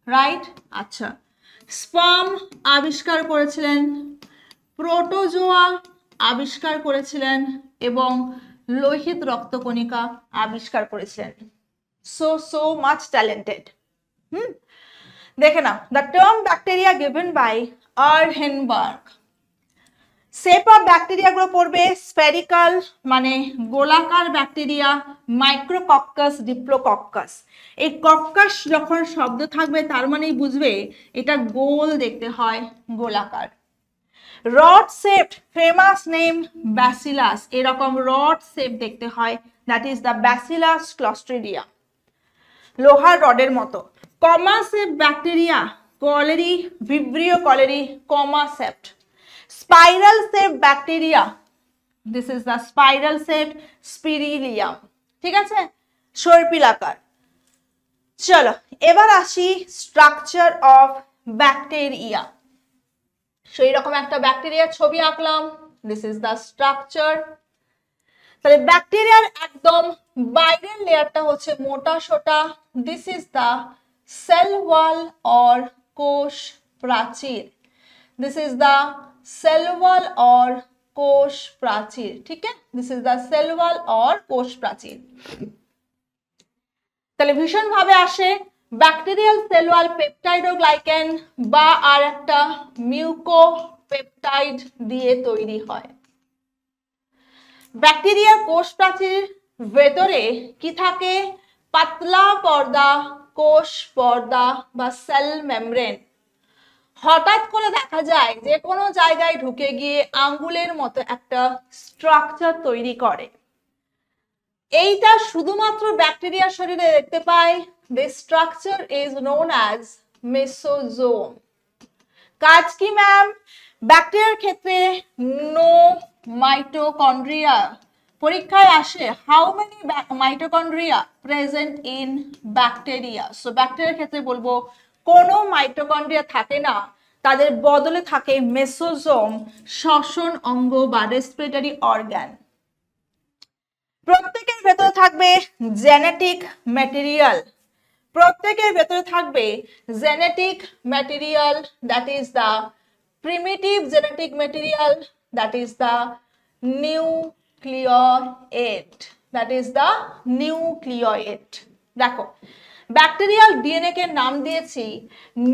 Speaker 1: রাইট? আচ্ছা, স্পার্ম আবিষ্কার করেছিলেন, প্রোটোজোয়া আবিষ্কার করেছিলেন, এবং লোহিত রক্তকণিকা আবিষ্কার করেছিলেন। So much talented. দেখে নাও, the term bacteria given by Ehrenberg. Shape of bacteria গুলো পড়বে স্ফেরিক্যাল মানে গোলাকার ব্যাকটেরিয়া, মাইক্রোকক্কাস, ডিপ্লোকক্কাস। এই কক্কাস যখন শব্দ থাকবে তার মানেই বুঝবে এটা গোল দেখতে হয়, গোলাকার। Rod shaped, famous name bacillus, এরকম রড শেপ দেখতে হয়, that is the bacillus clostridia, লোহার রডের মতো। Comma shape bacteria cholerae, vibrio cholerae, comma shaped. Spiral shaped bacteria, this is the spiral shaped spirillum, ঠিক আছে, সর্পিলাকার। চলো এবার আসি স্ট্রাকচার অফ ব্যাকটেরিয়া। সেই রকম একটা ব্যাকটেরিয়ার ছবি আঁকলাম, দিস ইজ দ্য স্ট্রাকচার। তাহলে ব্যাকটেরিয়ার একদম বাইরের লেয়ারটা হচ্ছে মোটা সোটা, this is the cell wall or কোষ প্রাচীর, this is the cell wall और कोश प्राचीर, ठीक है, this is the cell wall और कोश प्राचीर। তাহলে ভীষণ ভাবে আসে ব্যাকটেরিয়াল সেল ওয়াল পেপটাইডোগ্লাইকেন বা আর একটা মিউকোপেপটাইড দিয়ে তৈরি হয়। ব্যাকটেরিয়ার কোষ প্রাচীর ভেতরে কি থাকে, পাতলা পর্দা, কোষ পর্দা বা সেল মেমব্রেন। হঠাৎ করে দেখা যায় যে কোনো জায়গায় ঢুকে গিয়ে আঙ্গুলের মতো একটা স্ট্রাকচার তৈরি করে। এইটা শুধুমাত্র ব্যাকটেরিয়ার শরীরে দেখতে পাই। This structure is known as mesosome. কাজ কি ম্যাম? ব্যাকটেরিয়ার ক্ষেত্রে নো মাইটোকন্ড্রিয়া, পরীক্ষায় আসে how many mitochondria present in bacteria. So ব্যাকটেরিয়ার ক্ষেত্রে বলবো কোনো মাইটোকন্ড্রিয়া থাকে না, তাদের বদলে থাকে মেসোজোম, শ্বসন অঙ্গ বা রেসপিরেটরি অর্গান। প্রত্যেকের ভেতরে থাকবে জেনেটিক ম্যাটেরিয়াল, প্রত্যেকের ভেতরে থাকবে genetic material, that is the primitive genetic material, that is the nucleoid, that is the nucleoid. দেখো ব্যাকটেরিয়াল ডিএনএ কে নাম দিয়েছি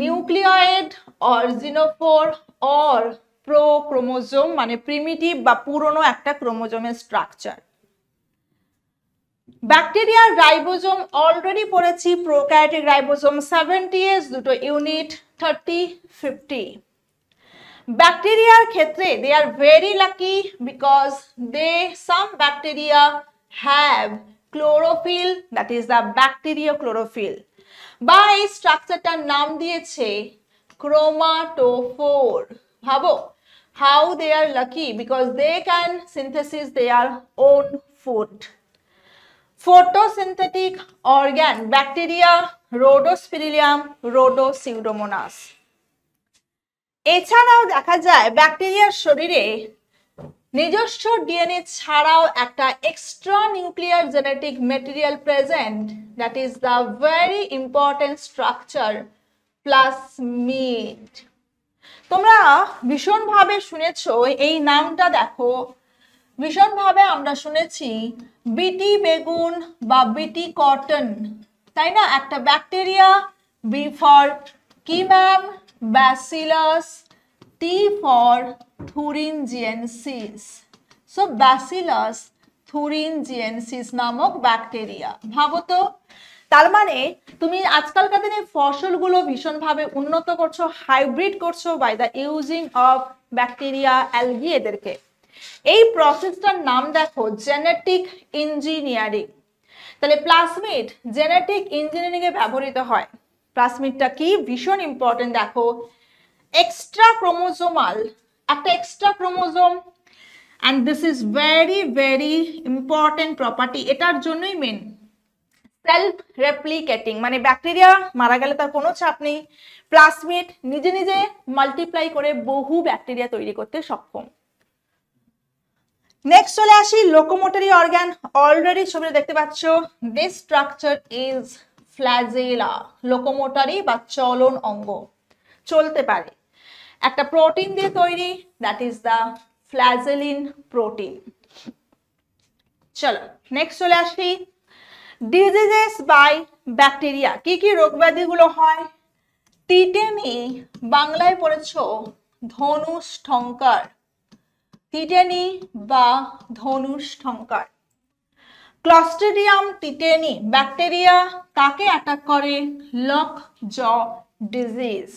Speaker 1: নিউক্লিওয়েড, অরিজিনোফোর অর প্রোক্রোমোজোম, মানে প্রিমিটিভ বা পুরনো একটা ক্রোমোজোমের স্ট্রাকচার। ব্যাকটেরিয়ার রাইবোজোম অলরেডি পড়েছি, প্রোক্যারিওটিক রাইবোজোম 70S, দুটো ইউনিট 30, 50। ব্যাকটেরিয়ার ক্ষেত্রে they are very lucky because some bacteria have chlorophyll, that is the bacteriochlorophyll, বা এই স্ট্রাকচারটার নাম দিয়েছে chromatophore। ভাবো how they are lucky because they can synthesize their own food। photosynthetic organ bacteria rhodospirillum, rhodopseudomonas। এছাড়াও দেখা যায় ব্যাকটেরিয়ার শরীরে নিজস্ব ডিএনএ ছাড়াও একটা extra nuclear genetic material present, that is the very important structure plasmid. তোমরা ভীষণভাবে শুনেছো এই নামটা, দেখো ভীষণভাবে আমরা শুনেছি বিটি বেগুন বা বিটি কটন, তাই না? একটা ব্যাকটেরিয়া, বি ফর কি ma'am? Bacillus, T for thuringiensis। So Bacillus thuringiensis নামক ব্যাকটেরিয়া। ভাবো তো, তার মানে তুমি আজকালকার দিনে ফসলগুলো ভীষণভাবে উন্নত করছো, হাইব্রিড করছো by the using of bacteria, algae এদেরকে। এই প্রসেসটার নাম দেখো জেনেটিক ইঞ্জিনিয়ারিং। তাহলে প্লাজমিড জেনেটিক ইঞ্জিনিয়ারিং এ ব্যবহৃত হয়। প্লাজমিডটা কি? ভীষণ ইম্পর্টেন্ট। দেখো এক্সট্রা ক্রোমোজোমাল, একটা extra chromosome, and this is very very important property. এটার জন্যই মেন সেলফ রেপ্লিকেটিং, মানে ব্যাকটেরিয়া মারা গেলে তার কোনো চাপ নেই, প্লাজমিড নিজে নিজে মাল্টিপ্লাই করে বহু ব্যাকটেরিয়া তৈরি করতে সক্ষম। নেক্সট চলে আসি লোকোমোটরি অর্গান। অলরেডি ছবিতে দেখতে পাচ্ছ, this structure is flagella, locomotory বা চলন অঙ্গ, চলতে পারে। একটা প্রোটিন দিয়ে তৈরি, that is the flagellin protein. চলো নেক্সট চলে আসি ডিজিজেস বাই ব্যাকটেরিয়া। কি কি রোগ ব্যাধিগুলো হয়? টিটেনি, বাংলায় পড়েছো ধনুষ্টঙ্কার, টিটেনি বা ধনুষ্টঙ্কার। ক্লস্ট্রিডিয়াম টিটেনি ব্যাকটেরিয়া কাকে অ্যাটাক করে? লক জ ডিজিজ,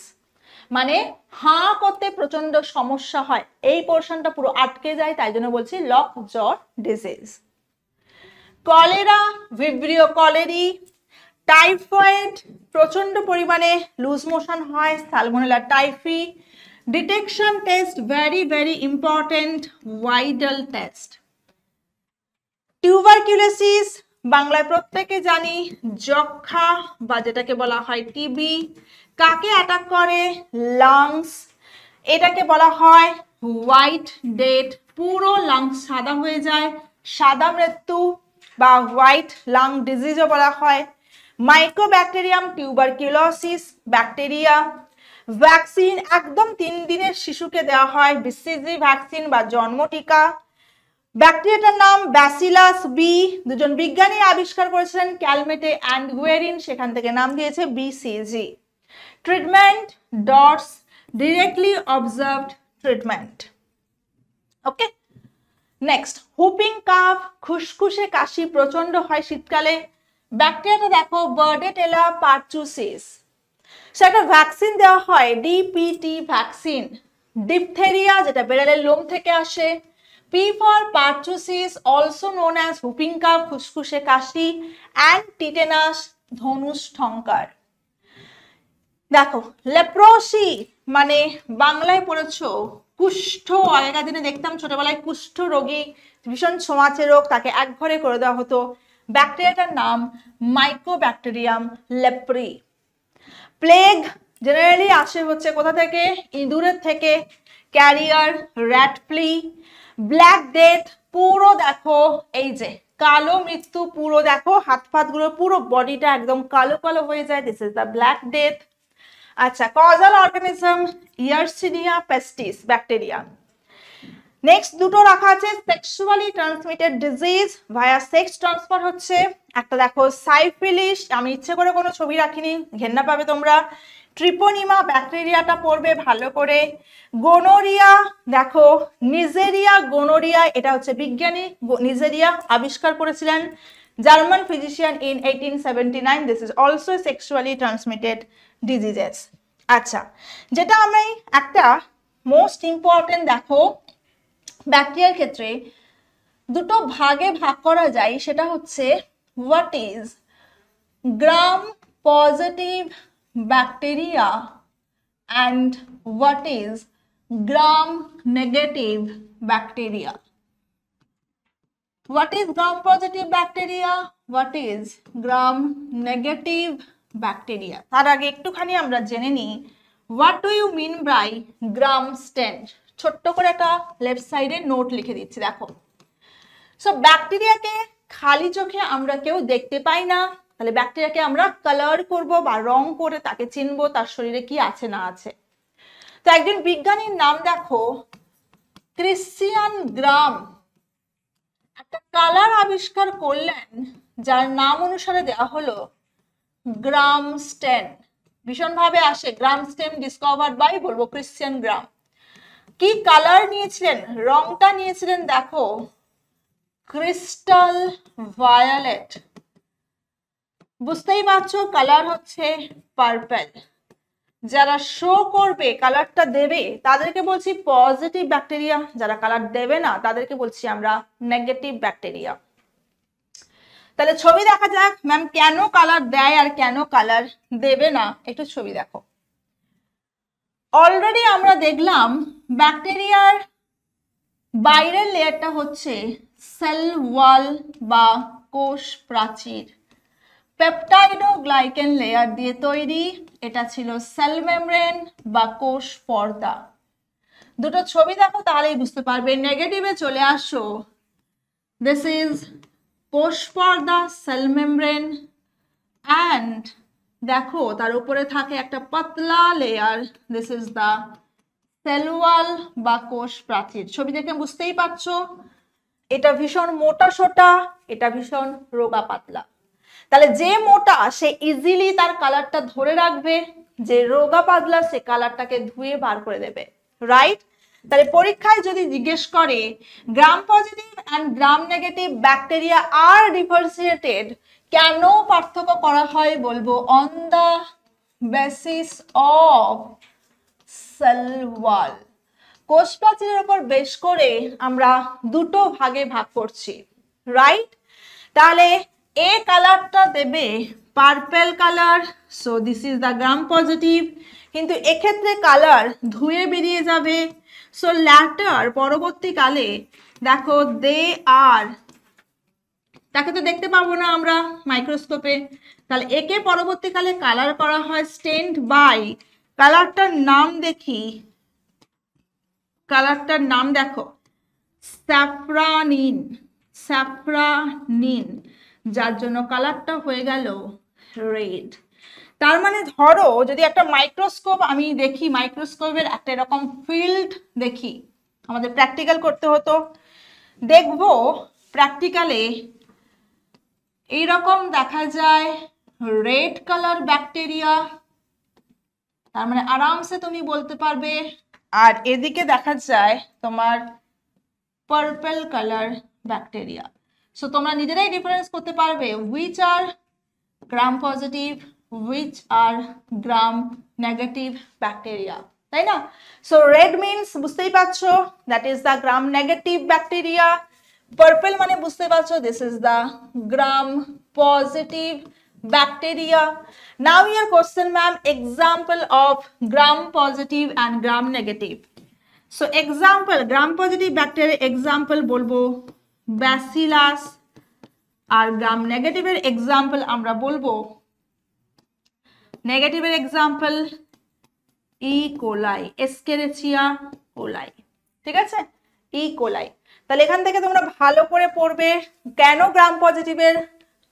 Speaker 1: মানে হাঁ করতে প্রচন্ড সমস্যা হয়, এই পোর্শনটা পুরো আটকে যায়, তাই জন্য বলছি লক জ disease. Cholera, Vibrio colliery. Typhoid, প্রচন্ড পরিমাণে লুজ মোশন হয়, salmonella typhi. Detection test very very important, Widal test. Tuberculosis, বাংলায় প্রত্যেকে জানি যক্ষা বা যেটাকে বলা হয় টিবি। কাকে অ্যাটাক করে? লাংস, এটাকে বলা হয় হোয়াইট ডেথ, পুরো লাংস সাদা হয়ে যায়, সাদা মৃত্যু বা হোয়াইট লাং ডিজিজও বলা হয়। Mycobacterium tuberculosis bacteria. ভ্যাকসিন একদম 3 দিনের শিশুকে দেওয়া হয় বিসিজি ভ্যাকসিন বা জন্ম টিকা। ব্যাকটেরিয়াটার নাম ব্যাসিলাস বি, দুজন বিজ্ঞানী আবিষ্কার করেছিলেন ক্যালমেটে অ্যান্ড গুয়েরিন, সেখান থেকে নাম দিয়েছে BCG. Treatment DOTS, directly observed treatment. Okay, next whooping cough, খুসখুসে কাশি প্রচন্ড হয় শীতকালে। ব্যাকটেরিয়াটা দেখো বার্ডেটেলা পারচুসিস, সেটা ভ্যাকসিন দেওয়া হয় ডিপিটি ভ্যাকসিন। ডিপথেরিয়া, যেটা বেড়ালের লোম থেকে আসে। P for pertussis, also known as whooping cough, খুসখুসে Kashi, and tetanus, ধনুষ্টঙ্কার। দেখো লেপ্রোসি, মানে বাংলায় পড়েছো কুষ্ঠ। আগেকার দিনে দেখতাম ছোটবেলায় কুষ্ঠ রোগী, ভীষণ ছোঁয়াচে রোগ, তাকে এক ঘরে করে দেওয়া হতো। ব্যাকটেরিয়াটার নাম মাইক্রোব্যাকটেরিয়াম লেপ্রি। প্লেগ জেনারেলি আসে হচ্ছে কোথা থেকে? ইঁদুরের থেকে, carrier rat flea. Black death, পুরো দেখো এই যে কালো মৃত্যু, পুরো দেখো হাত ফাতগুলো পুরো বডিটা একদম কালো কালো হয়ে যায়, this is the black death. আচ্ছা, causal organism Yersinia পেস্টিস bacteria. Next দুটো রাখা আছে সেক্সুয়ালি ট্রান্সমিটেড ডিজিজ ভায়া সেক্স ট্রান্সফার হচ্ছে। একটা দেখো সাইফিলিস, আমি ইচ্ছে করে কোনো ছবি রাখিনি, ঘেন্না পাবে তোমরা। ট্রিপোনিমা ব্যাকটেরিয়াটা পড়বে ভালো করে। গোনোরিয়া, দেখো নিজেরিয়া গোনোরিয়া, এটা হচ্ছে বিজ্ঞানী নিজেরিয়া আবিষ্কার করেছিলেন German physician in 1879. This is also sexually transmitted diseases. আচ্ছা, যেটা আমি একটা মোস্ট ইম্পর্টেন্ট দেখো ব্যাকটেরিয়ার ক্ষেত্রে দুটো ভাগে ভাগ করা যায়, সেটা হচ্ছে what is gram positive bacteria and what is gram negative bacteria. What is gram positive bacteria? What is gram negative bacteria? তার আগে একটুখানি আমরা জেনে নিই what do you mean by gram stain. ছোট্ট করে একটা লেফট সাইডে নোট লিখে দিচ্ছি, দেখো। সো ব্যাকটেরিয়াকে খালি চোখে আমরা কেউ দেখতে পাই না, তাহলে ব্যাকটেরিয়াকে আমরা কালার করব বা রং করে তাকে চিনবো তার শরীরে কি আছে না আছে। তো একজন বিজ্ঞানীর নাম দেখো ক্রিশ্চিয়ান গ্রাম একটা কালার আবিষ্কার করলেন যার নাম অনুসারে দেওয়া হলো গ্রাম স্টেন। ভীষণভাবে আসে গ্রাম স্টেন ডিসকভার্ড বাই বলবো ক্রিশ্চিয়ান গ্রাম। কি কালার নিয়েছিলেন, রংটা নিয়েছিলেন দেখো ক্রিস্টাল ভায়োলেট। বুঝতেই পারছো কালার হচ্ছে পার্পল। যারা শো করবে কালারটা দেবে তাদেরকে বলছি পজিটিভ ব্যাকটেরিয়া, যারা কালার দেবে না তাদেরকে বলছি আমরা নেগেটিভ ব্যাকটেরিয়া। তাহলে ছবি দেখা যাক ম্যাম কেন কালার দেয় আর কেন কালার দেবে না, একটু ছবি দেখো। অলরেডি আমরা দেখলাম ব্যাকটেরিয়ার বাইরের লেয়ারটা হচ্ছে সেল ওয়াল বা কোষ প্রাচীর, পেপটাইডোগ্লাইকেন লেয়ার দিয়ে তৈরি, এটা ছিল সেল মেমব্রেন বা কোষ পর্দা। দুটো ছবি দেখো তাহলেই বুঝতে পারবে। নেগেটিভে চলে আসো, দিস ইজ কোষ পর্দা সেল মেমব্রেন অ্যান্ড দেখো তার উপরে থাকে একটা পাতলা layer, this is the cell wall বা কোষ প্রাচীর। ছবি দেখে বুঝতেই পারছো এটা ভীষণ মোটা সোটা, এটা ভীষণ রোগা পাতলা। তাহলে যে মোটা সে ইজিলি তার কালারটা ধরে রাখবে, যে রোগা পাতলা সে কালারটাকে ধুয়ে বার করে দেবে, রাইট? তাহলে পরীক্ষায় যদি জিজ্ঞেস করে gram positive and gram negative bacteria আর ডিফারেন্সিয়েটেড, কেন পার্থক্য করা হয় বলবো on the basis of cell wall. কোষ প্রাচীরের উপর বেশ করে আমরা দুটো ভাগে ভাগ করছি, রাইট? তাহলে এ কালারটা দেবে purple colour, so this is the gram positive, কিন্তু এক্ষেত্রে কালার ধুয়ে বেরিয়ে যাবে। সো ল্যাটার পরবর্তীকালে দেখো দে আর, তাকে তো দেখতে পাবো না আমরা মাইক্রোস্কোপে, তাহলে একে পরবর্তীকালে কালার করা হয় স্টেন্ড বাই, কালারটার নাম দেখি, কালারটার নাম দেখো স্যাফরানিন, স্যাফরানিন, যার জন্য কালারটা হয়ে গেল রেড। তার মানে ধরো যদি একটা মাইক্রোস্কোপ আমি দেখি, মাইক্রোস্কোপের একটা এরকম ফিল্ড দেখি, আমাদের প্র্যাকটিক্যাল করতে হতো, দেখবো প্র্যাকটিক্যালে এইরকম দেখা যায় রেড কালার ব্যাকটেরিয়া, তার মানে আরামসে তুমি বলতে পারবে। আর এদিকে দেখা যায় তোমার পার্পল কালার ব্যাকটেরিয়া। সো তোমরা নিজেরাই ডিফারেন্স করতে পারবে which are gram positive, which are gram negative bacteria, তাই না? সো রেড মিন্স বুঝতেই পারছো that is the gram negative bacteria, purple মানে বুঝতে পারছো this is the gram positive bacteria. Now your question ma'am, example of gram positive and gram negative. So example gram positive bacteria example বলবো bacillus, আর গ্রাম নেগেটিভের example আমরা বলবো, নেগেটিভের example ই কোলাই, এস্কেরিচিয়া কোলাই, ঠিক আছে, ই কোলাই। তাহলে এখান থেকে তোমরা ভালো করে পড়বে কেন গ্রাম পজিটিভের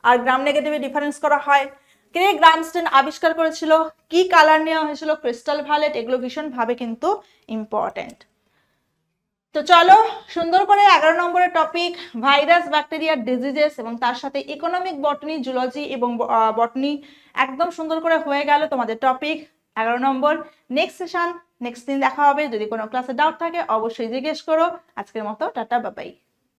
Speaker 1: আর গ্রাম নেগেটিভের ডিফারেন্স করা হয়, কে গ্রাম স্টেন আবিষ্কার করেছিল, কি কালার নেওয়া হয়েছিল ক্রিস্টাল ভায়োলেট, এগুলো ভীষণভাবে কিন্তু ইম্পর্টেন্ট। তো চলো সুন্দর করে 11 নম্বরের টপিক ভাইরাস ব্যাকটেরিয়া ডিজিজেস এবং তার সাথে ইকোনমিক বটনি জুলজি এবং বটনি একদম সুন্দর করে হয়ে গেল তোমাদের টপিক 11 নম্বর। নেক্সট সেশন নেক্সট দিন দেখা হবে। যদি কোনো ক্লাসে ডাউট থাকে অবশ্যই জিজ্ঞেস করো। আজকের মতো টাটা, বাই বাই।